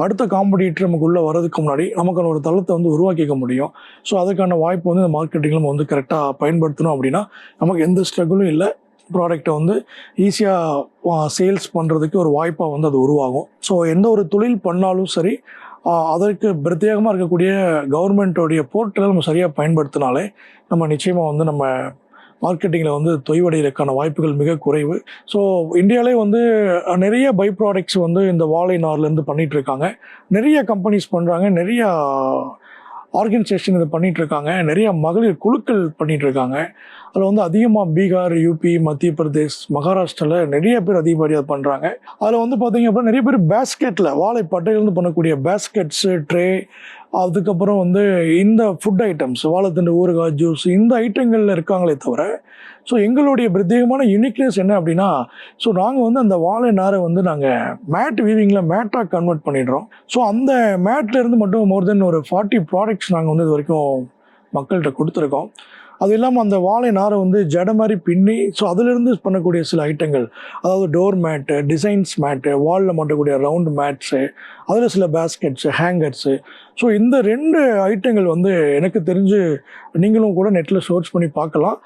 Speaker 1: அடுத்த காம்படிட்டர் நமக்குள்ளே வர்றதுக்கு முன்னாடி நமக்கான ஒரு தளத்தை வந்து உருவாக்கிக்க முடியும். ஸோ அதுக்கான வாய்ப்பு வந்து இந்த மார்க்கெட்டிங்கில் நம்ம வந்து கரெக்டாக பயன்படுத்தணும் அப்படின்னா நமக்கு எந்த ஸ்ட்ரகிளும் இல்லை. ப்ராடக்டை வந்து ஈஸியாக சேல்ஸ் பண்ணுறதுக்கு ஒரு வாய்ப்பாக வந்து அது உருவாகும். ஸோ எந்த ஒரு தொழில் பண்ணாலும் சரி அதற்கு பிரத்யேகமாக இருக்கக்கூடிய கவர்மெண்ட்டோடைய போர்ட்டலை நம்ம சரியாக பயன்படுத்தினாலே நம்ம நிச்சயமாக வந்து நம்ம மார்க்கெட்டிங்கில் வந்து தொய்வடைகிறதுக்கான வாய்ப்புகள் மிக குறைவு. ஸோ இந்தியாவிலே வந்து நிறைய பை ப்ராடக்ட்ஸ் வந்து இந்த வாழை நார்லேருந்து பண்ணிகிட்ருக்காங்க. நிறைய கம்பெனிஸ் பண்ணுறாங்க, நிறையா ஆர்கனைசேஷன் இதை பண்ணிகிட்ருக்காங்க, நிறையா மகளிர் குழுக்கள் பண்ணிகிட்ருக்காங்க. அதில் வந்து அதிகமாக பீகார், யூபி, மத்திய பிரதேஷ், மகாராஷ்டிராவில் நிறைய பேர் அதிகப்படியாக பண்ணுறாங்க. அதில் வந்து பார்த்தீங்க அப்படின்னா நிறைய பேர் பேஸ்கெட்டில் வாழை பட்டையிலேருந்து பண்ணக்கூடிய பேஸ்கெட்ஸு, ட்ரே, அதுக்கப்புறம் வந்து இந்த ஃபுட் ஐட்டம்ஸ் வாழைத்தண்டு ஊறுகாய், ஜூஸ் இந்த ஐட்டங்களில் இருக்காங்களே தவிர, ஸோ எங்களுடைய பிரத்யேகமான யூனிக்னஸ் என்ன அப்படின்னா, ஸோ நாங்கள் வந்து அந்த வாழை நாரை வந்து நாங்கள் மேட் வீவிங்கில் மேட்டாக கன்வெர்ட் பண்ணிடுறோம். ஸோ அந்த மேட்லேருந்து மட்டும் மோர் தென் ஒரு 40 ப்ராடக்ட்ஸ் நாங்கள் வந்து இது வரைக்கும் மக்கள்கிட்ட கொடுத்துருக்கோம். அது இல்லாமல் அந்த வாழை நாரை வந்து ஜடை மாதிரி பின்னி, ஸோ அதிலிருந்து பண்ணக்கூடிய சில ஐட்டங்கள், அதாவது டோர் மேட்டு, டிசைன்ஸ் மேட்டு, வாலில் மாட்டக்கூடிய ரவுண்ட் மேட்ஸு, அதில் சில பேஸ்கெட்ஸு, ஹேங்கர்ஸு. ஸோ இந்த 2 ஐட்டங்கள் வந்து எனக்கு தெரிஞ்சு நீங்களும் கூட நெட்டில் சர்ச் பண்ணி பார்க்கலாம்.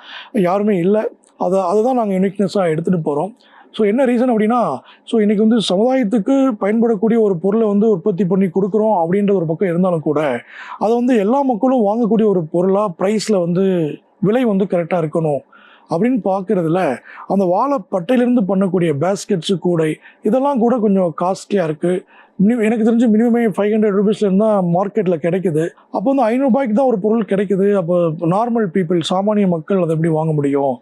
Speaker 1: யாருமே இல்லை. அதுதான் நாங்கள் யூனிக்னஸாக எடுத்துகிட்டு போகிறோம். ஸோ என்ன ரீசன் அப்படின்னா, ஸோ இன்றைக்கி வந்து சமுதாயத்துக்கு பயன்படக்கூடிய ஒரு பொருளை வந்து உற்பத்தி பண்ணி கொடுக்குறோம் அப்படின்ற ஒரு பக்கம் இருந்தாலும் கூட, அதை வந்து எல்லா மக்களும் வாங்கக்கூடிய ஒரு பொருளாக ப்ரைஸில் வந்து விலை வந்து கரெக்டாக இருக்கணும் அப்படின்னு பார்க்குறதுல, அந்த வாழைப்பட்டையிலேருந்து பண்ணக்கூடிய பேஸ்கெட்ஸு, கூடை, இதெல்லாம் கூட கொஞ்சம் காஸ்ட்லியாக இருக்குது. எனக்கு தெரிஞ்சு மினிமமே 500 ருபீஸ்லேருந்து தான் மார்க்கெட்டில் கிடைக்குது. அப்போ வந்து 500 ரூபாய்க்கு தான் ஒரு பொருள் கிடைக்குது. அப்போ நார்மல் பீப்புள், சாமானிய மக்கள் அதை எப்படி வாங்க முடியும்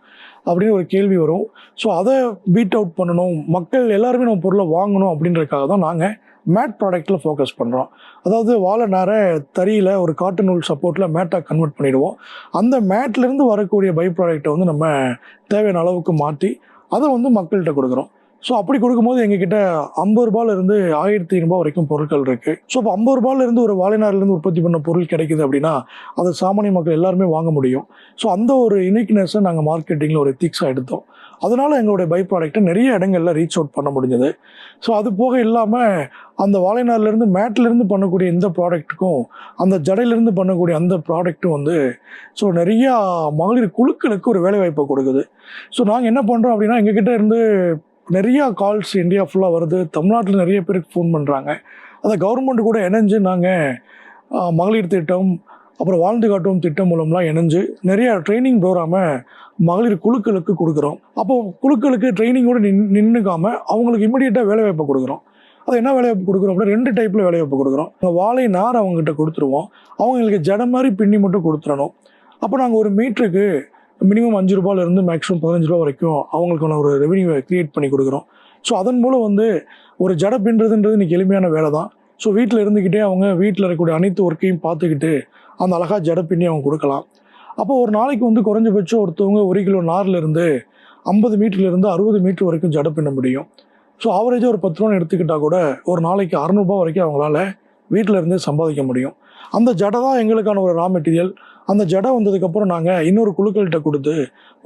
Speaker 1: அப்படின்னு ஒரு கேள்வி வரும். ஸோ அதை பீட் அவுட் பண்ணணும், மக்கள் எல்லாருமே நம்ம பொருளை வாங்கணும் அப்படின்றதுக்காக தான் நாங்கள் மேட் ப்ராடக்ட்டில் ஃபோக்கஸ் பண்ணுறோம். அதாவது வாழை நாரை தறியில் ஒரு காட்டன் நூல் சப்போர்ட்டில் மேட்டாக கன்வெர்ட் பண்ணிவிடுவோம். அந்த மேட்லேருந்து வரக்கூடிய பை ப்ராடக்ட்டை வந்து நம்ம தேவையான அளவுக்கு மாற்றி அதை வந்து மக்கள்கிட்ட கொடுக்குறோம். ஸோ அப்படி கொடுக்கும்போது எங்ககிட்ட 50 ரூபாயிலிருந்து 1500 வரைக்கும் பொருட்கள் இருக்குது. ஸோ இப்போ 50 ரூபாயிலிருந்து ஒரு வாழைநாரிலிருந்து உற்பத்தி பண்ண பொருள் கிடைக்குது அப்படின்னா அதை சாமானிய மக்கள் எல்லாருமே வாங்க முடியும். ஸோ அந்த ஒரு யூனிக்னஸை நாங்கள் மார்க்கெட்டிங்கில் ஒரு எத்திக்ஸாக எடுத்தோம். அதனால் எங்களுடைய பை ப்ராடக்ட்டை நிறைய இடங்களில் ரீச் அவுட் பண்ண முடிஞ்சது. ஸோ அது போக இல்லாமல் அந்த வாழைநார்லேருந்து மேட்லேருந்து பண்ணக்கூடிய இந்த ப்ராடக்ட்டுக்கும் அந்த ஜடையிலேருந்து பண்ணக்கூடிய அந்த ப்ராடக்ட்டும் வந்து ஸோ நிறையா மகளிர் குழுக்களுக்கு ஒரு வேலைவாய்ப்பை கொடுக்குது. ஸோ நாங்கள் என்ன பண்ணுறோம் அப்படின்னா, எங்ககிட்ட இருந்து நிறையா கால்ஸ் இந்தியா ஃபுல்லாக வருது. தமிழ்நாட்டில் நிறைய பேருக்கு ஃபோன் பண்ணுறாங்க. அதை கவர்மெண்ட் கூட இணைஞ்சு நாங்கள் மகளிர் திட்டம், அப்புறம் வாழ்ந்து காட்டும் திட்டம் மூலம்லாம் இணைஞ்சு நிறையா ட்ரைனிங் ப்ரோக்ராமை மகளிர் குழுக்களுக்கு கொடுக்குறோம். அப்போது குழுக்களுக்கு ட்ரைனிங்கோடு நின்றுக்காமல் அவங்களுக்கு இம்மிடியேட்டாக வேலைவாய்ப்பை கொடுக்குறோம். அது என்ன வேலைவாய்ப்பு கொடுக்குறோம் அப்படின்னா, 2 டைப்பில் வேலைவாய்ப்பு கொடுக்குறோம். வாழை நார் அவங்ககிட்ட கொடுத்துருவோம். அவங்களுக்கு ஜடை மாதிரி பின்னி மட்டும் கொடுத்துடணும். அப்போ நாங்கள் ஒரு மீட்டருக்கு மினிமம் 5 ரூபாயிலிருந்து மேக்ஸிமம் 15 ரூபா வரைக்கும் அவங்களுக்கான ஒரு ரெவென்யூவை க்ரியேட் பண்ணி கொடுக்குறோம். ஸோ அதன் மூலம் வந்து ஒரு ஜடை பின்னுறதுன்றது இன்றைக்கி எளிமையான வேலை தான். ஸோ வீட்டில் இருந்துக்கிட்டே அவங்க வீட்டில் இருக்கக்கூடிய அனைத்து ஒர்க்கையும் பார்த்துக்கிட்டு அந்த அழகாக ஜடை பின்னி அவங்க கொடுக்கலாம். அப்போ ஒரு நாளைக்கு வந்து குறைஞ்சபட்சம் ஒருத்தவங்க 1 கிலோ நார்லேருந்து 50 மீட்டர்லேருந்து 60 மீட்டர் வரைக்கும் ஜடை பின்ன முடியும். ஸோ ஆவரேஜாக ஒரு 10 ரூபான்னு எடுத்துக்கிட்டால் கூட ஒரு நாளைக்கு 600 ரூபா வரைக்கும் அவங்களால வீட்டில் இருந்தே சம்பாதிக்க முடியும். அந்த ஜடை தான் எங்களுக்கான ஒரு ரா மெட்டீரியல். அந்த ஜடை வந்ததுக்கப்புறம் நாங்கள் இன்னொரு குழுக்கள்கிட்ட கொடுத்து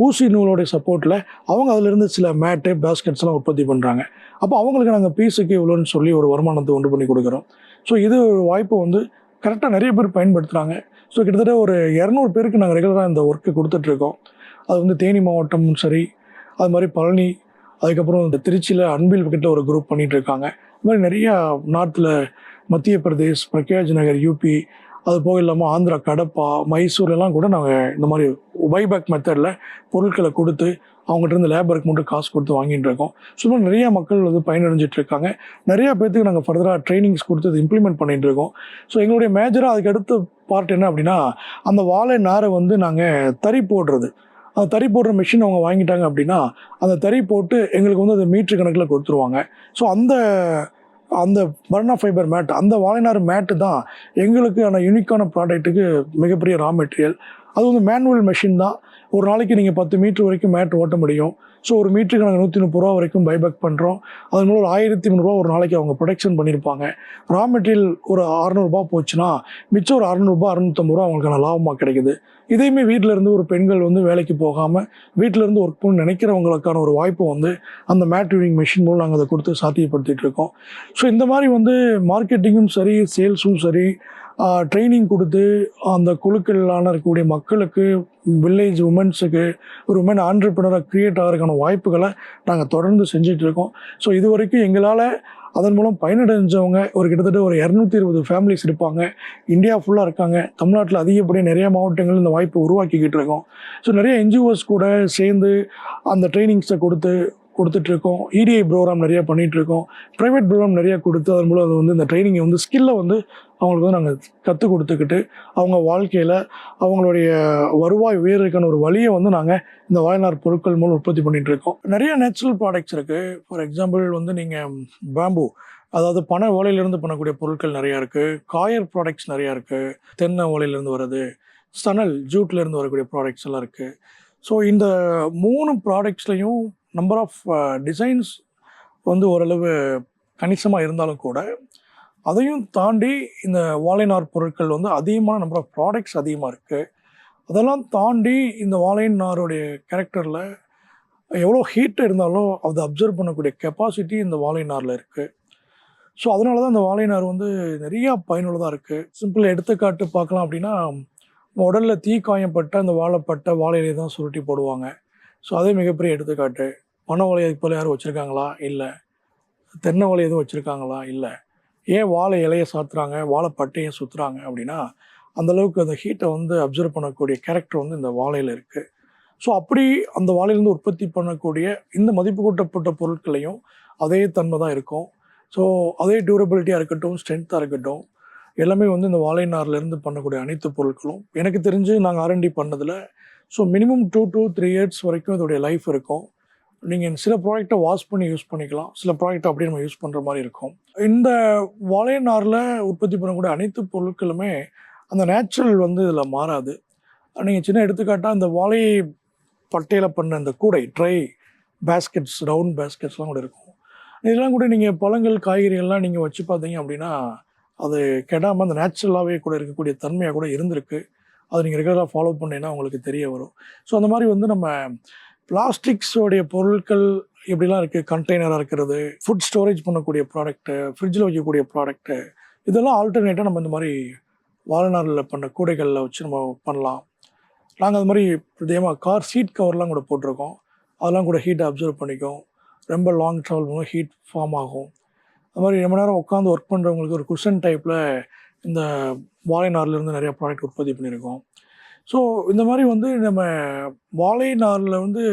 Speaker 1: ஊசி நூலோடைய சப்போர்ட்டில் அவங்க அதிலிருந்து சில மேட்டு, பேஸ்கெட்ஸ்லாம் உற்பத்தி பண்ணுறாங்க. அப்போ அவங்களுக்கு நாங்கள் பீஸுக்கு இவ்வளோன்னு சொல்லி ஒரு வருமானத்தை உண்டு பண்ணி கொடுக்குறோம். ஸோ இது ஒரு வாய்ப்பை வந்து கரெக்டாக நிறைய பேர் பயன்படுத்துகிறாங்க. ஸோ கிட்டத்தட்ட ஒரு 200 பேருக்கு நாங்கள் ரெகுலராக இந்த ஒர்க்கு கொடுத்துட்ருக்கோம். அது வந்து தேனி மாவட்டமும் சரி, அது மாதிரி பழனி, அதுக்கப்புறம் இந்த திருச்சியில் அன்பில் கிட்ட ஒரு குரூப் பண்ணிகிட்ருக்காங்க. இது மாதிரி நிறையா நார்த்தில் மத்திய பிரதேஷ், பிரக்யாஜ் நகர், யூபி, அது போக இல்லாமல் ஆந்திரா, கடப்பா, மைசூர்லாம் கூட நாங்கள் இந்த மாதிரி பைபேக் மெத்தடில் பொருட்களை கொடுத்து அவங்ககிட்ட இருந்து லேபருக்கு மட்டும் காசு கொடுத்து வாங்கிட்டு இருக்கோம். சும்மா நிறையா மக்கள் வந்து பயனடைஞ்சிட்டு இருக்காங்க. நிறையா பேர்த்துக்கு நாங்கள் ஃபர்தராக ட்ரைனிங்ஸ் கொடுத்து அது இம்ப்ளிமெண்ட் பண்ணிகிட்டு இருக்கோம். ஸோ எங்களுடைய மேஜராக அதுக்கு அடுத்த பார்ட் என்ன அப்படின்னா, அந்த வாழை நாரை வந்து நாங்கள் தறி போடுறது. அந்த தறி போடுற மிஷின் அவங்க வாங்கிட்டாங்க அப்படின்னா அந்த தறி போட்டு எங்களுக்கு வந்து அது மீட்ரு கணக்கில் கொடுத்துருவாங்க. ஸோ அந்த பர்னா ஃபைபர் மேட், அந்த வாழைநார் மேட்டு தான் எங்களுக்கான யூனிக்கான ப்ராடக்ட்டுக்கு மிகப்பெரிய ரா மெட்டீரியல். அது வந்து மேனுவல் மெஷின் தான். ஒரு நாளைக்கு நீங்கள் 10 மீட்டர் வரைக்கும் மேட் ஓட்ட முடியும். ஸோ ஒரு மீட்டருக்கு நாங்கள் 130 ரூபா வரைக்கும் பைபேக் பண்ணுறோம். அது மூலம் ஒரு 1300 ரூபா ஒரு நாளைக்கு அவங்க ப்ரொடக்ஷன் பண்ணியிருப்பாங்க. ரா மெட்டீரியல் ஒரு 600 ரூபா போச்சுன்னா மிச்சம் ஒரு 600 ரூபா 650 ரூபா அவங்களுக்கான லாபமாக கிடைக்குது. இதையுமே வீட்டில் இருந்து ஒரு பெண்கள் வந்து வேலைக்கு போகாமல் வீட்டில் இருந்து ஒர்க் பண்ண நினைக்கிறவங்களுக்கான ஒரு வாய்ப்பு வந்து அந்த மேட் வீவிங் மிஷின் மூலம் நாங்கள் அதை கொடுத்து சாத்தியப்படுத்திகிட்டு இருக்கோம். ஸோ இந்த மாதிரி வந்து மார்க்கெட்டிங்கும் சரி, சேல்ஸும் சரி, ட்ரைனிங் கொடுத்து அந்த குழுக்களான இருக்கக்கூடிய மக்களுக்கு, வில்லேஜ் உமன்ஸுக்கு ஒரு உமன் ஆண்டர்ப்ரனராக க்ரியேட் ஆகிறதுக்கான வாய்ப்புகளை நாங்கள் தொடர்ந்து செஞ்சிட்ருக்கோம். ஸோ இது வரைக்கும் எங்களால் அதன் மூலம் பயனடைஞ்சவங்க ஒரு கிட்டத்தட்ட ஒரு 220 ஃபேமிலிஸ் இருப்பாங்க. இந்தியா ஃபுல்லாக இருக்காங்க. தமிழ்நாட்டில் அதிகப்படியாக நிறையா மாவட்டங்கள் இந்த வாய்ப்பை உருவாக்கிக்கிட்டு இருக்கோம். ஸோ நிறைய என்ஜிஓஸ் கூட சேர்ந்து அந்த ட்ரைனிங்ஸை கொடுத்து கொடுத்துட்ருக்கோம். இடிஐ ப்ரோக்ராம் நிறையா பண்ணிகிட்ருக்கோம். ப்ரைவேட் ப்ரோக்ராம் நிறையா கொடுத்து அதன் மூலம் அது வந்து இந்த ட்ரைனிங்கை வந்து ஸ்கில்லை வந்து அவங்களுக்கு வந்து நாங்கள் கற்றுக் கொடுத்துக்கிட்டு அவங்க வாழ்க்கையில் அவங்களுடைய வருவாய் உயர்றதுக்கான ஒரு வழியை வந்து நாங்கள் இந்த வாழைநார் பொருட்கள் மூலம் உற்பத்தி பண்ணிகிட்ருக்கோம். நிறைய நேச்சுரல் ப்ராடக்ட்ஸ் இருக்குது. ஃபார் எக்ஸாம்பிள் வந்து நீங்கள் பேம்பு, அதாவது பனை ஓலையிலேருந்து பண்ணக்கூடிய பொருட்கள் நிறையா இருக்குது. காயர் ப்ராடக்ட்ஸ் நிறையா இருக்குது. தென்னை ஓலையிலேருந்து வர்றது, சணல் ஜூட்லேருந்து வரக்கூடிய ப்ராடக்ட்ஸ் எல்லாம் இருக்குது. ஸோ இந்த 3 ப்ராடக்ட்ஸ்லையும் நம்பர் ஆஃப் டிசைன்ஸ் வந்து ஓரளவு கணிசமாக இருந்தாலும் கூட அதையும் தாண்டி இந்த வாழைநார் பொருட்கள் வந்து அதிகமான நம்பர் ஆஃப் ப்ராடக்ட்ஸ் அதிகமாக இருக்குது. அதெல்லாம் தாண்டி இந்த வாழைநாருடைய கேரக்டரில் எவ்வளோ ஹீட் இருந்தாலும் அதை அப்சர்வ் பண்ணக்கூடிய கெப்பாசிட்டி இந்த வாழைநாரில் இருக்குது. ஸோ அதனால தான் இந்த வாழைநார் வந்து நிறையா பயனுள்ளதாக இருக்குது. சிம்பிள் எடுத்துக்காட்டு பார்க்கலாம் அப்படின்னா, உடலில் தீ காயப்பட்ட அந்த வாழைப்பட்டை வாழையிலே தான் சுருட்டி போடுவாங்க. ஸோ அதே மிகப்பெரிய எடுத்துக்காட்டு. பனை ஓலை அதுக்கு போல் யாரும் வச்சுருக்காங்களா? இல்லை. தென்னை ஓலை எதுவும் வச்சுருக்காங்களா? இல்லை. ஏன் வாழை இலையை சாத்துறாங்க, வாழைப்பட்டையை சுற்றுறாங்க அப்படின்னா, அந்தளவுக்கு அந்த ஹீட்டை வந்து அப்சர்வ் பண்ணக்கூடிய கேரக்டர் வந்து இந்த வாழையில் இருக்குது. ஸோ அப்படி அந்த வாழையிலேருந்து உற்பத்தி பண்ணக்கூடிய இந்த மதிப்பு கூட்டப்பட்ட பொருட்களையும் அதே தன்மை தான் இருக்கும். ஸோ அதே டியூரபிலிட்டியாக இருக்கட்டும், ஸ்ட்ரென்த்தாக இருக்கட்டும், எல்லாமே வந்து இந்த வாழைநார்லேருந்து பண்ணக்கூடிய அனைத்து பொருட்களும் எனக்கு தெரிஞ்சு நாங்கள் ஆர்என்டி பண்ணதில் ஸோ மினிமம் 2 to 3 years வரைக்கும் இதோடைய லைஃப் இருக்கும். நீங்கள் சில ப்ராடக்டை வாஷ் பண்ணி யூஸ் பண்ணிக்கலாம், சில ப்ராடக்ட்டை அப்படியே நம்ம யூஸ் பண்ணுற மாதிரி இருக்கும். இந்த வாழைநாரில் உற்பத்தி பண்ணக்கூடிய அனைத்து பொருட்களுமே அந்த நேச்சுரல் வந்து இதில் மாறாது. நீங்கள் சின்ன எடுத்துக்காட்டாக இந்த வாழை பட்டையில் பண்ண இந்த கூடை ட்ரை பேஸ்கெட்ஸ், ரவுண்ட் பேஸ்கெட்ஸ்லாம் கூட இருக்கும். இதெல்லாம் கூட நீங்கள் பழங்கள் காய்கறிகள்லாம் நீங்கள் வச்சு பார்த்தீங்க அப்படின்னா அது கெடாமல் அந்த நேச்சுரலாகவே கூட இருக்கக்கூடிய தன்மையாக கூட இருந்திருக்கு. அது நீங்கள் ரெகுலராக ஃபாலோ பண்ணிங்கன்னா உங்களுக்கு தெரிய வரும். ஸோ அந்த மாதிரி வந்து நம்ம பிளாஸ்டிக்ஸோடைய பொருட்கள் எப்படிலாம் இருக்குது, கண்டெய்னராக இருக்கிறது, ஃபுட் ஸ்டோரேஜ் பண்ணக்கூடிய ப்ராடக்ட்டு, ஃப்ரிட்ஜில் வைக்கக்கூடிய ப்ராடக்ட்டு, இதெல்லாம் ஆல்டர்னேட்டாக நம்ம இந்த மாதிரி வாழைநாரில் பண்ண கூடைகளில் வச்சு நம்ம பண்ணலாம். நாங்கள் அது மாதிரி பிரத்யேகமாக கார் சீட் கவர்லாம் கூட போட்டிருக்கோம். அதெல்லாம் கூட ஹீட்டை அப்சர்வ் பண்ணிக்கும். ரொம்ப லாங் ட்ராவல் பண்ணுவோம், ஹீட் ஃபார்ம் ஆகும். அது மாதிரி ரொம்ப நேரம் உட்காந்து ஒர்க் பண்ணுறவங்களுக்கு ஒரு குஷன் டைப்பில் இந்த வாழைநார்லேருந்து நிறையா ப்ராடக்ட் உற்பத்தி பண்ணியிருக்கோம். ஸோ இந்த மாதிரி வந்து நம்ம வாழைநாரில் வந்து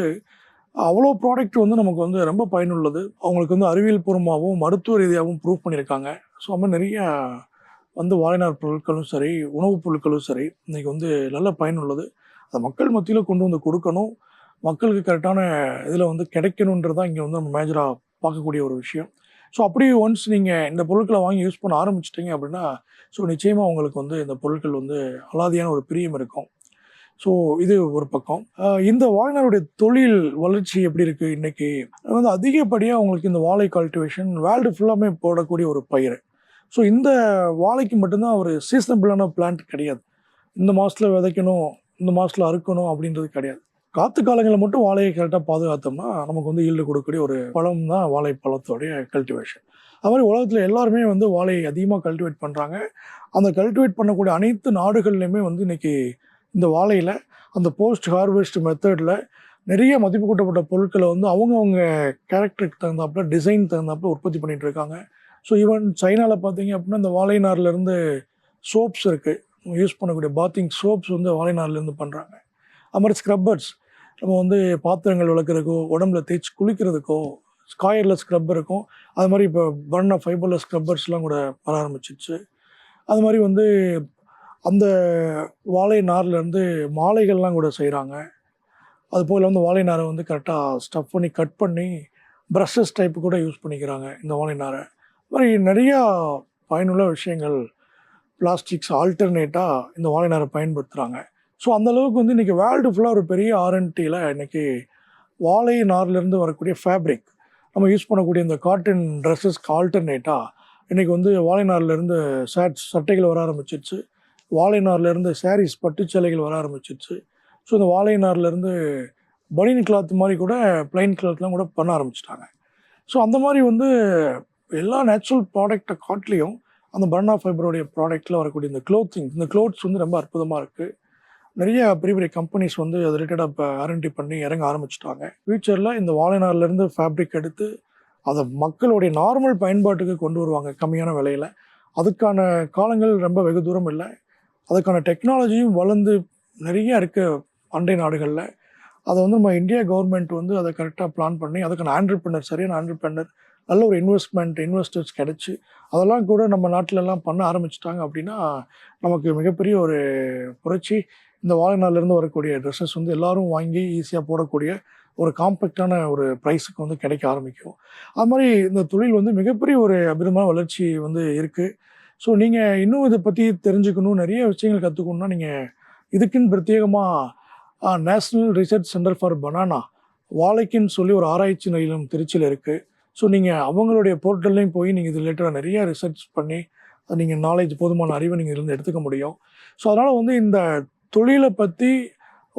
Speaker 1: அவ்வளோ ப்ராடக்ட் வந்து நமக்கு வந்து ரொம்ப பயனுள்ளது. அவங்களுக்கு வந்து அறிவியல் பூர்வமாகவும் மருத்துவ ரீதியாகவும் ப்ரூவ் பண்ணியிருக்காங்க. ஸோ அது மாதிரி நிறையா வந்து வாழைநார் பொருட்களும் சரி, உணவுப் பொருட்களும் சரி, இன்றைக்கி வந்து நல்ல பயனுள்ளது. அதை மக்கள் மத்தியில் கொண்டு வந்து கொடுக்கணும், மக்களுக்கு கரெக்டான இதில் வந்து கிடைக்கணுன்றது தான் இங்கே வந்து நம்ம மேஜராக பார்க்கக்கூடிய ஒரு விஷயம். ஸோ அப்படி ஒன்ஸ் நீங்கள் இந்த பொருட்களை வாங்கி யூஸ் பண்ண ஆரம்பிச்சிட்டிங்க அப்படின்னா, ஸோ நிச்சயமாக உங்களுக்கு வந்து இந்த பொருட்கள் வந்து அலாதியான ஒரு பிரியம் இருக்கும். ஸோ இது ஒரு பக்கம். இந்த வாழைநாருடைய தொழில் வளர்ச்சி எப்படி இருக்குது இன்றைக்கி? வந்து அதிகப்படியாக உங்களுக்கு இந்த வாழை கல்டிவேஷன் வேர்ல்டு ஃபுல்லாமே போடக்கூடிய ஒரு பயிர். ஸோ இந்த வாழைக்கு மட்டும்தான் ஒரு சீசனபிளான பிளான்ட் கிடையாது. இந்த மாதத்தில் விதைக்கணும், இந்த மாதத்தில் அறுக்கணும் அப்படின்றது கிடையாது. காற்று காலங்களில் மட்டும் வாழையை கரெக்டாக பாதுகாத்தோம்னா நமக்கு வந்து ஈல்டு கொடுக்கக்கூடிய ஒரு பழம் தான் வாழைப்பழத்தோடைய கல்டிவேஷன். அது மாதிரி உலகத்தில் எல்லாருமே வந்து வாழையை அதிகமாக கல்டிவேட் பண்ணுறாங்க. அந்த கல்டிவேட் பண்ணக்கூடிய அனைத்து நாடுகள்லையுமே வந்து இன்றைக்கி இந்த வாழையில் அந்த போஸ்ட் ஹார்வெஸ்ட் மெத்தடில் நிறைய மதிப்பு கூட்டப்பட்ட பொருட்களை வந்து அவங்கவுங்க கேரக்டருக்கு தகுந்தாப்புல, டிசைன் தகுந்தாப்புல உற்பத்தி பண்ணிகிட்டு இருக்காங்க. ஸோ ஈவன் சைனாவில் பார்த்தீங்க அப்படின்னா இந்த வாழைநார்லேருந்து சோப்ஸ் இருக்குது. யூஸ் பண்ணக்கூடிய பாத்திங் சோப்ஸ் வந்து வாழைநார்லேருந்து பண்ணுறாங்க. அது மாதிரி ஸ்க்ரப்பர்ஸ், நம்ம வந்து பாத்திரங்கள் விளக்குறதுக்கோ, உடம்புல தேய்ச்சி குளிக்கிறதுக்கோ காயர்லெஸ் ஸ்க்ரப்பர் இருக்கும். அது மாதிரி இப்போ பர்னா ஃபைபர்லெஸ் ஸ்க்ரப்பர்ஸ்லாம் கூட வர ஆரம்பிச்சிருச்சு. அது மாதிரி வந்து அந்த வாழை நார்லேருந்து மாலைகள்லாம் கூட செய்கிறாங்க. அதுபோல் வந்து வாழை நாரை வந்து கரெக்டாக ஸ்டஃப் பண்ணி கட் பண்ணி ப்ரஷஸ் டைப்பு கூட யூஸ் பண்ணிக்கிறாங்க இந்த வாழை நாரை. அது மாதிரி நிறையா பயனுள்ள விஷயங்கள் பிளாஸ்டிக்ஸ் ஆல்டர்னேட்டாக இந்த வாழை நாரை பயன்படுத்துகிறாங்க. ஸோ அந்தளவுக்கு வந்து இன்றைக்கி வேர்ல்டு ஃபுல்லாக ஒரு பெரிய ஆர்என்டியில் இன்றைக்கி வாழை நார்லேருந்து வரக்கூடிய ஃபேப்ரிக் நம்ம யூஸ் பண்ணக்கூடிய இந்த காட்டன் ட்ரெஸ்ஸஸ்க்கு ஆல்டர்னேட்டாக இன்றைக்கி வந்து வாழை நார்லேருந்து சட்டைகள் வர ஆரம்பிச்சிருச்சு. வாழை நார்லேருந்து சாரீஸ் பட்டுச்சேலைகள் வர ஆரம்பிச்சிருச்சு. ஸோ இந்த வாழை நார்லேருந்து பனியன் கிளாத் மாதிரி கூட பிளைன் கிளாத்லாம் கூட பண்ண ஆரம்பிச்சிட்டாங்க. ஸோ அந்த மாதிரி வந்து எல்லா நேச்சுரல் ப்ராடக்டை காட்டிலையும் அந்த பர்னா ஃபைபருடைய ப்ராடக்ட்டில் வரக்கூடிய இந்த க்ளோத்ஸ் வந்து ரொம்ப அற்புதமாக இருக்குது. நிறைய பெரிய பெரிய கம்பெனிஸ் வந்து அது ரிலேட்டடாக இப்போ ஆர்என்டி பண்ணி இறங்க ஆரம்பிச்சிட்டாங்க. ஃப்யூச்சரில் இந்த வாழை நார்லேருந்து ஃபேப்ரிக் எடுத்து அதை மக்களுடைய நார்மல் பயன்பாட்டுக்கு கொண்டு வருவாங்க கம்மியான விலையில். அதுக்கான காலங்கள் ரொம்ப வெகு தூரம் இல்லை. அதுக்கான டெக்னாலஜியும் வளர்ந்து நிறைய இருக்குது அண்டை நாடுகளில். அதை வந்து நம்ம இந்தியா கவர்மெண்ட் வந்து அதை கரெக்டாக பிளான் பண்ணி அதுக்கான ஆண்டர்பிரினர் சரியான ஆண்டர்பிரினர் நல்ல ஒரு இன்வெஸ்டர்ஸ் கிடச்சி அதெல்லாம் கூட நம்ம நாட்டிலலாம் பண்ண ஆரம்பிச்சிட்டாங்க அப்படின்னா நமக்கு மிகப்பெரிய ஒரு புரட்சி. இந்த வாழை நார்லேருந்து வரக்கூடிய ட்ரெஸ்ஸஸ் வந்து எல்லாரும் வாங்கி ஈஸியாக போடக்கூடிய ஒரு காம்பேக்டான ஒரு ப்ரைஸுக்கு வந்து கிடைக்க ஆரம்பிக்கும். அது மாதிரி இந்த தொழில் வந்து மிகப்பெரிய ஒரு அபிதமான வளர்ச்சி வந்து இருக்குது. ஸோ நீங்கள் இன்னும் இதை பற்றி தெரிஞ்சுக்கணும், நிறைய விஷயங்கள் கற்றுக்கணுன்னா நீங்கள் இதுக்குன்னு பிரத்யேகமாக national research centre for banana வாழைக்குன்னு சொல்லி ஒரு ஆராய்ச்சி நிலையம் திருச்சியில் இருக்குது. ஸோ நீங்கள் அவங்களுடைய போர்ட்டல்லையும் போய் நீங்கள் இது ரிலேட்டடாக நிறைய ரிசர்ச் பண்ணி நீங்கள் நாலேஜ் போதுமான அறிவை நீங்கள் இருந்து எடுத்துக்க முடியும். ஸோ அதனால் வந்து இந்த தொழிலை பற்றி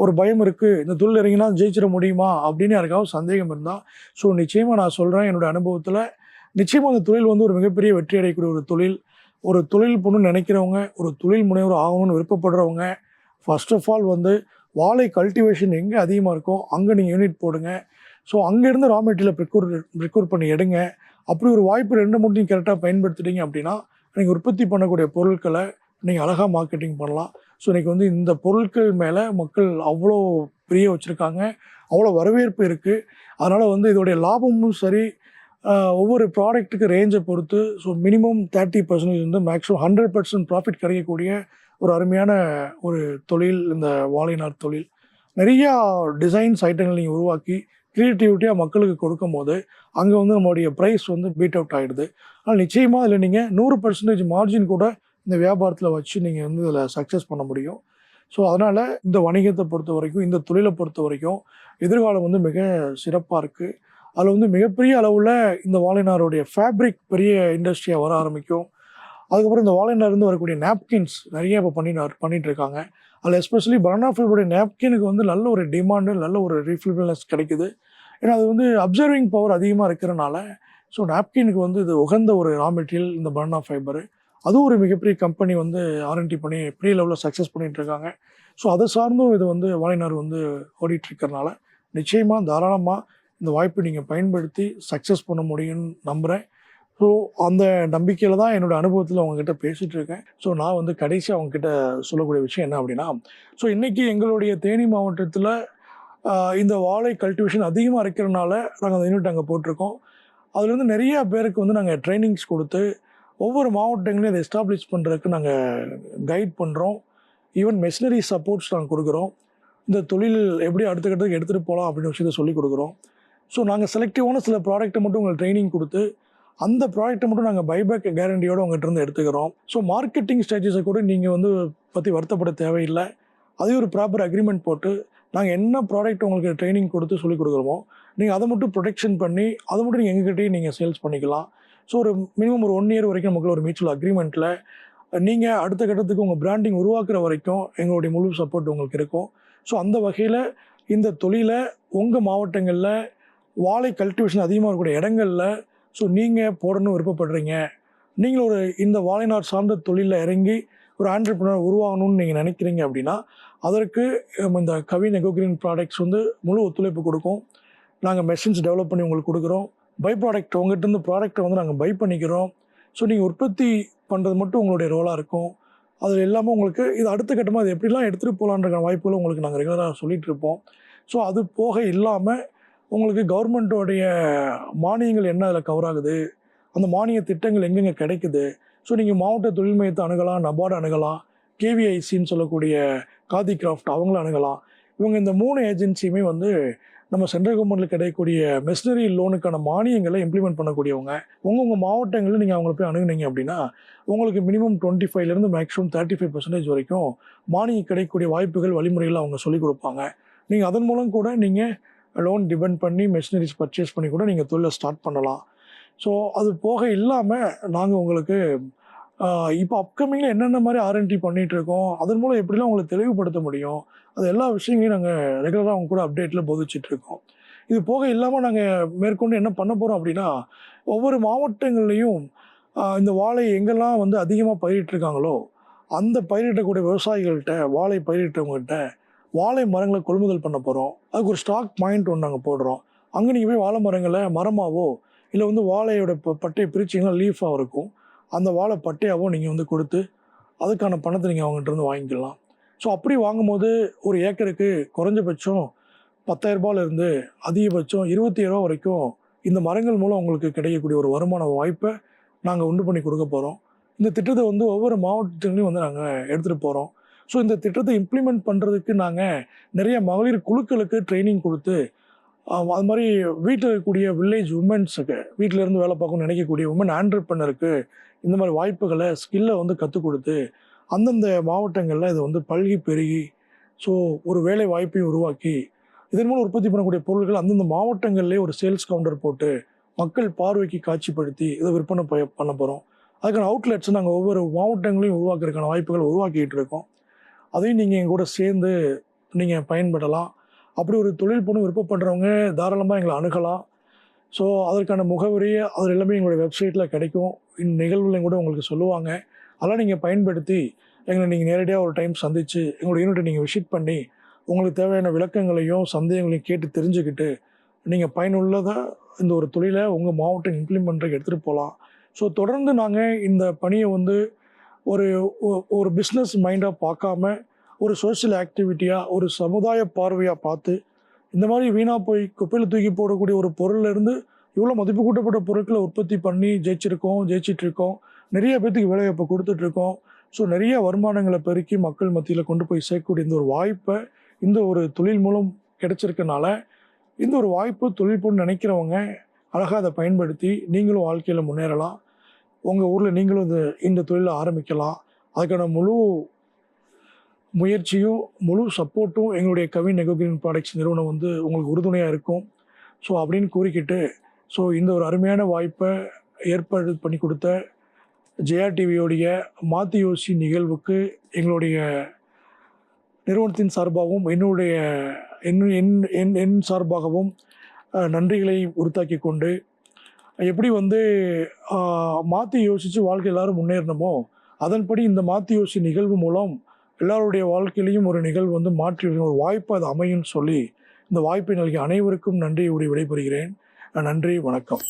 Speaker 1: ஒரு பயம் இருக்குது, இந்த தொழில் இறங்கினா ஜெயிச்சிட முடியுமா அப்படின்னு யாருக்காவது சந்தேகம் இருந்தால் ஸோ நிச்சயமாக நான் சொல்கிறேன், என்னோடய அனுபவத்தில் நிச்சயமாக அந்த தொழில் வந்து ஒரு மிகப்பெரிய வெற்றி அடையக்கூடிய ஒரு தொழில். ஒரு தொழில் பண்ணணும்னு நினைக்கிறவங்க, ஒரு தொழில் முனைவர் ஆகணும்னு விருப்பப்படுறவங்க, ஃபர்ஸ்ட் ஆஃப் ஆல் வந்து வாழை கல்டிவேஷன் எங்கே அதிகமாக இருக்கோ அங்கே நீங்கள் யூனிட் போடுங்க. ஸோ அங்கேருந்து ரா மெட்டீரியலை ப்ரிக்யூர் பண்ணி எடுங்க. அப்படி ஒரு வாய்ப்பு 2 நீங்கள் கரெக்டாக பயன்படுத்திட்டீங்க அப்படின்னா நீங்கள் உற்பத்தி பண்ணக்கூடிய பொருட்களை நீங்கள் அழகாக மார்க்கெட்டிங் பண்ணலாம். ஸோ இன்றைக்கி வந்து இந்த பொருட்கள் மேலே மக்கள் அவ்வளோ பிரிய வச்சுருக்காங்க, அவ்வளோ வரவேற்பு இருக்குது. அதனால் வந்து இதோடைய லாபமும் சரி, ஒவ்வொரு ப்ராடக்ட்டுக்கு ரேஞ்சை பொறுத்து ஸோ மினிமம் 30% வந்து மேக்ஸிமம் 100% ப்ராஃபிட் கிடைக்கக்கூடிய ஒரு அருமையான ஒரு தொழில் இந்த வாழைநார் தொழில். நிறையா டிசைன்ஸ் ஐட்டங்கள் நீங்கள் உருவாக்கி க்ரியேட்டிவிட்டியாக மக்களுக்கு கொடுக்கும் போது அங்கே வந்து நம்மளுடைய ப்ரைஸ் வந்து பீட் அவுட் ஆகிடுது. ஆனால் நிச்சயமாக இதில் நீங்கள் 100% மார்ஜின் கூட இந்த வியாபாரத்தில் வச்சு நீங்கள் வந்து இதில் சக்ஸஸ் பண்ண முடியும். ஸோ அதனால் இந்த வணிகத்தை பொறுத்த வரைக்கும், இந்த தொழிலை பொறுத்த வரைக்கும் எதிர்காலம் வந்து மிக சிறப்பாக இருக்குது. அதில் வந்து மிகப்பெரிய அளவில் இந்த வாழைநாருடைய ஃபேப்ரிக் பெரிய இண்டஸ்ட்ரியாக வர ஆரம்பிக்கும். அதுக்கப்புறம் இந்த வாழைநார்லேருந்து வரக்கூடிய நாப்கின்ஸ் நிறைய இப்போ பண்ணிகிட்ருக்காங்க. அதில் எஸ்பெஷலி பனானா ஃபைபருடைய நாப்கினுக்கு வந்து நல்ல ஒரு டிமாண்டு, நல்ல ஒரு ரீஃபிலபிள்னஸ் கிடைக்குது. ஏன்னா அது வந்து அப்சர்விங் பவர் அதிகமாக இருக்கிறனால ஸோ நாப்கினுக்கு வந்து இது உகந்த ஒரு ரா மெட்டீரியல் இந்த பனானா ஃபைபரு. அதுவும் ஒரு மிகப்பெரிய கம்பெனி வந்து ஆர்என்டி பண்ணி பெரிய லெவலில் சக்ஸஸ் பண்ணிகிட்ருக்காங்க. ஸோ அதை சார்ந்தும் இது வந்து வாழைநார் வந்து ஓடிட்டுருக்கறனால நிச்சயமாக தாராளமாக இந்த வாய்ப்பை நீங்கள் பயன்படுத்தி சக்ஸஸ் பண்ண முடியும்னு நம்புகிறேன். ஸோ அந்த நம்பிக்கையில் தான் என்னோடய அனுபவத்தில் அவங்கக்கிட்ட பேசிகிட்டு இருக்கேன். ஸோ நான் வந்து கடைசி அவங்கக்கிட்ட சொல்லக்கூடிய விஷயம் என்ன அப்படின்னா, ஸோ இன்றைக்கி எங்களுடைய தேனி மாவட்டத்தில் இந்த வாழை கல்டிவேஷன் அதிகமாக இருக்கிறனால நாங்கள் அந்த யூனிட் அங்கே போட்டிருக்கோம். அதுலேருந்து நிறையா பேருக்கு வந்து நாங்கள் ட்ரைனிங்ஸ் கொடுத்து ஒவ்வொரு மாவட்டங்களையும் அதை எஸ்டாப்ளிஷ் பண்ணுறதுக்கு நாங்கள் கைட் பண்ணுறோம். ஈவன் மெஷினரி சப்போர்ட்ஸ் நாங்கள் கொடுக்குறோம். இந்த தொழில் எப்படி அடுத்த கட்டத்துக்கு எடுத்துகிட்டு போகலாம் அப்படின்னு விஷயத்தை சொல்லிக் கொடுக்குறோம். ஸோ நாங்கள் செலக்டிவான சில ப்ராடக்ட்டை மட்டும் உங்களுக்கு ட்ரைனிங் கொடுத்து அந்த ப்ராடக்ட்டை மட்டும் நாங்கள் பைபேக் கேரண்டியோடு உங்கள்கிட்ட இருந்து எடுத்துக்கிறோம். ஸோ மார்க்கெட்டிங் ஸ்ட்ராட்டஜிஸை கூட நீங்கள் வந்து பற்றி வருத்தப்பட தேவையில்லை. அதே ஒரு ப்ராப்பர் அக்ரிமெண்ட் போட்டு நாங்கள் என்ன ப்ராடக்ட் உங்களுக்கு ட்ரைனிங் கொடுத்து சொல்லிக் கொடுக்குறோமோ நீங்கள் அதை மட்டும் ப்ரொடெக்ஷன் பண்ணி அதை மட்டும் நீங்கள் எங்ககிட்டயே நீங்கள் சேல்ஸ் பண்ணிக்கலாம். ஸோ ஒரு மினிமம் ஒரு 1 இயர் வரைக்கும் நமக்குள்ள ஒரு மியூச்சுவல் அக்ரிமெண்ட்டில் நீங்கள் அடுத்த கட்டத்துக்கு உங்கள் பிராண்டிங் உருவாக்குற வரைக்கும் எங்களுடைய முழு சப்போர்ட் உங்களுக்கு இருக்கும். ஸோ அந்த வகையில் இந்த தொழிலை உங்கள் மாவட்டங்களில் வாழை கல்டிவேஷன் அதிகமாக இருக்கக்கூடிய இடங்களில் ஸோ நீங்கள் போடணும்னு விருப்பப்படுறீங்க, நீங்களும் ஒரு இந்த வாழைநார் சார்ந்த தொழிலில் இறங்கி ஒரு ஆண்டர்பிரினர் உருவாகணும்னு நீங்கள் நினைக்கிறீங்க அப்படின்னா அதற்கு இந்த கவின் எகோகிரீன் ப்ராடக்ட்ஸ் வந்து முழு ஒத்துழைப்பு கொடுக்கும். நாங்கள் மெஷின்ஸ் டெவலப் பண்ணி உங்களுக்கு கொடுக்குறோம். பை ப்ராடக்ட் உங்கள்கிட்ட இருந்து ப்ராடக்ட்டை வந்து நாங்கள் பை பண்ணிக்கிறோம். ஸோ நீங்கள் உற்பத்தி பண்ணுறது மட்டும் உங்களுடைய ரோலாக இருக்கும். அது எல்லாமே உங்களுக்கு இது அடுத்த கட்டமாக அது எப்படிலாம் எடுத்துகிட்டு போகலான்ற வாய்ப்புகளை உங்களுக்கு நாங்கள் ரெகுலராக சொல்லிகிட்டு இருப்போம். ஸோ அது போக இல்லாமல் உங்களுக்கு கவர்மெண்ட்டோடைய மானியங்கள் என்ன அதில் கவர் ஆகுது, அந்த மானிய திட்டங்கள் எங்கெங்கே கிடைக்குது. ஸோ நீங்கள் மாவட்ட தொழில் மையத்தை அணுகலாம், நபார்டு அணுகலாம், கேவிஐசின்னு சொல்லக்கூடிய காதி கிராஃப்ட் அவங்கள அணுகலாம். இவங்க இந்த 3 ஏஜென்சியுமே வந்து நம்ம சென்ட்ரல் கவர்மெண்ட்டில் கிடைக்கக்கூடிய மெஷினரி லோனுக்கான மானியங்களை இம்ப்ளிமெண்ட் பண்ணக்கூடியவங்க. உங்கள் மாவட்டங்களில் நீங்கள் அவங்கள போய் அணுகுனீங்க அப்படின்னா உங்களுக்கு மினிமம் 25லேருந்து மேக்ஸிமம் 35% வரைக்கும் மானியம் கிடைக்கக்கூடிய வாய்ப்புகள், வழிமுறைகள் அவங்க சொல்லிக் கொடுப்பாங்க. நீங்கள் அதன் மூலம் கூட நீங்கள் லோன் டிபெண்ட் பண்ணி மெஷினரிஸ் பர்ச்சேஸ் பண்ணி கூட நீங்கள் தொழிலை ஸ்டார்ட் பண்ணலாம். ஸோ அது போக இல்லாமல் நாங்கள் உங்களுக்கு இப்போ அப்கமிங்கில் என்னென்ன மாதிரி ஆர்என்டி பண்ணிகிட்ருக்கோம், அதன் மூலம் எப்படிலாம் உங்களுக்கு தெளிவுபடுத்த முடியும், அது எல்லா விஷயங்களையும் நாங்கள் ரெகுலராக அவங்க கூட அப்டேட்டில் போதிச்சிட்ருக்கோம். இது போக இல்லாமல் நாங்கள் மேற்கொண்டு என்ன பண்ண போகிறோம் அப்படின்னா ஒவ்வொரு மாவட்டங்கள்லேயும் இந்த வாழை எங்கெல்லாம் வந்து அதிகமாக பயிரிட்டிருக்காங்களோ அந்த பயிரிட்டக்கூடிய விவசாயிகள்கிட்ட, வாழை பயிரிட்டவங்கள்கிட்ட வாழை மரங்களை கொள்முதல் பண்ண போகிறோம். அதுக்கு ஒரு ஸ்டாக் பாயிண்ட் ஒன்று நாங்கள் போடுறோம். அங்கே நீங்கள் போய் வாழை மரங்களை மரமாவோ இல்லை வந்து வாழையோட பட்டையை பிரிச்சிங்கன்னா லீஃபாக இருக்கும், அந்த வாழை பட்டையாவோ நீங்கள் வந்து கொடுத்து அதுக்கான பணத்தை நீங்கள் அவங்ககிட்ட இருந்து வாங்கிக்கலாம். ஸோ அப்படி வாங்கும்போது ஒரு ஏக்கருக்கு குறைஞ்சபட்சம் ரூ. 10,000 அதிகபட்சம் ரூ. 27 வரைக்கும் இந்த மரங்கள் மூலம் உங்களுக்கு கிடைக்கக்கூடிய ஒரு வருமான வாய்ப்பை நாங்கள் உண்டு பண்ணி கொடுக்க போகிறோம். இந்த திட்டத்தை ஒவ்வொரு மாவட்டத்துலையும் நாங்கள் எடுத்துகிட்டு போகிறோம். ஸோ இந்த திட்டத்தை இம்ப்ளிமெண்ட் பண்ணுறதுக்கு நாங்கள் நிறைய மகளிர் குழுக்களுக்கு ட்ரைனிங் கொடுத்து அது மாதிரி வீட்டில் இருக்கக்கூடிய வில்லேஜ் உமன்ஸுக்கு வீட்டில் இருந்து வேலை பார்க்கணும்னு நினைக்கக்கூடிய உமன் ஆண்டர்பிரனருக்கு இந்த மாதிரி வாய்ப்புகளை ஸ்கில்லை கற்றுக் கொடுத்து அந்தந்த மாவட்டங்களில் இது பல்கி பெருகி ஸோ ஒரு வேலை வாய்ப்பையும் உருவாக்கி இதன் மூலம் உற்பத்தி பண்ணக்கூடிய பொருட்கள் அந்தந்த மாவட்டங்கள்லேயே ஒரு சேல்ஸ் கவுண்டர் போட்டு மக்கள் பார்வைக்கு காட்சிப்படுத்தி இதை விற்பனை பண்ண போகிறோம். அதுக்கான அவுட்லெட்ஸ் நாங்கள் ஒவ்வொரு மாவட்டங்களையும் உருவாக்குறதுக்கான வாய்ப்புகள் உருவாக்கிட்டு இருக்கோம். அதையும் நீங்கள் எங்கள் கூட சேர்ந்து நீங்கள் பயன்படலாம். அப்படி ஒரு தொழில் பண்ண விருப்பப்படுறவங்க தாராளமாக எங்களை அணுகலாம். ஸோ அதற்கான முகவரி அது எல்லாமே எங்களுடைய வெப்சைட்டில் கிடைக்கும். நிகழ்வுலையும் கூட உங்களுக்கு சொல்லுவாங்க. அதெல்லாம் நீங்கள் பயன்படுத்தி எங்களை நீங்கள் நேரடியாக ஒரு டைம் சந்தித்து எங்களுடைய யூனிட்டை நீங்கள் விசிட் பண்ணி உங்களுக்கு தேவையான விளக்கங்களையும் சந்தேகங்களையும் கேட்டு தெரிஞ்சுக்கிட்டு நீங்கள் பயனுள்ளதாக இந்த ஒரு தொழிலை உங்கள் மாவட்டம் இம்ப்ளிமெண்ட்டுக்கு எடுத்துகிட்டு போகலாம். ஸோ தொடர்ந்து நாங்கள் இந்த பணியை ஒரு ஒரு பிஸ்னஸ் மைண்டாக பார்க்காம ஒரு சோஷியல் ஆக்டிவிட்டியாக ஒரு சமுதாய பார்வையாக பார்த்து இந்த மாதிரி வீணாக போய் குப்பையில் தூக்கி போடக்கூடிய ஒரு பொருள்லேருந்து இவ்வளோ மதிப்பு கூட்டப்பட்ட பொருட்களை உற்பத்தி பண்ணி ஜெயிச்சிட்ருக்கோம். நிறைய பேர்த்துக்கு வேலைவாய்ப்பை கொடுத்துட்ருக்கோம். ஸோ நிறைய வருமானங்களை பெருக்கி மக்கள் மத்தியில் கொண்டு போய் சேர்க்கக்கூடிய இந்த ஒரு வாய்ப்பை இந்த ஒரு தொழில் மூலம் கிடைச்சிருக்கனால இந்த ஒரு வாய்ப்பு தொழில் பண்ண நினைக்கிறவங்க அழகாக அதை பயன்படுத்தி நீங்களும் வாழ்க்கையில் முன்னேறலாம். உங்கள் ஊரில் நீங்களும் இந்த தொழிலை ஆரம்பிக்கலாம். அதுக்கான முழு முயற்சியும் முழு சப்போர்ட்டும் எங்களுடைய கவின் எகோகிரீன் ப்ராடக்ட்ஸ் நிறுவனம் உங்களுக்கு உறுதுணையாக இருக்கும். ஸோ அப்படின்னு கூறிக்கிட்டு ஸோ இந்த ஒரு அருமையான வாய்ப்பை ஏற்பாடு பண்ணி கொடுத்த ஜெயா டிவியோடைய மாற்றி யோசி நிகழ்வுக்கு எங்களுடைய நிறுவனத்தின் சார்பாகவும் என் சார்பாகவும் நன்றிகளை உறுத்தாக்கி கொண்டு எப்படி மாற்றி யோசித்து வாழ்க்கை எல்லாரும் முன்னேறணுமோ அதன்படி இந்த மாற்றி யோசி நிகழ்வு மூலம் எல்லாருடைய வாழ்க்கையிலையும் ஒரு நிகழ்வு மாற்றி ஒரு வாய்ப்பு அது அமையும் சொல்லி இந்த வாய்ப்பை நல்கிய அனைவருக்கும் நன்றி விடைபெறுகிறேன். நன்றி, வணக்கம்.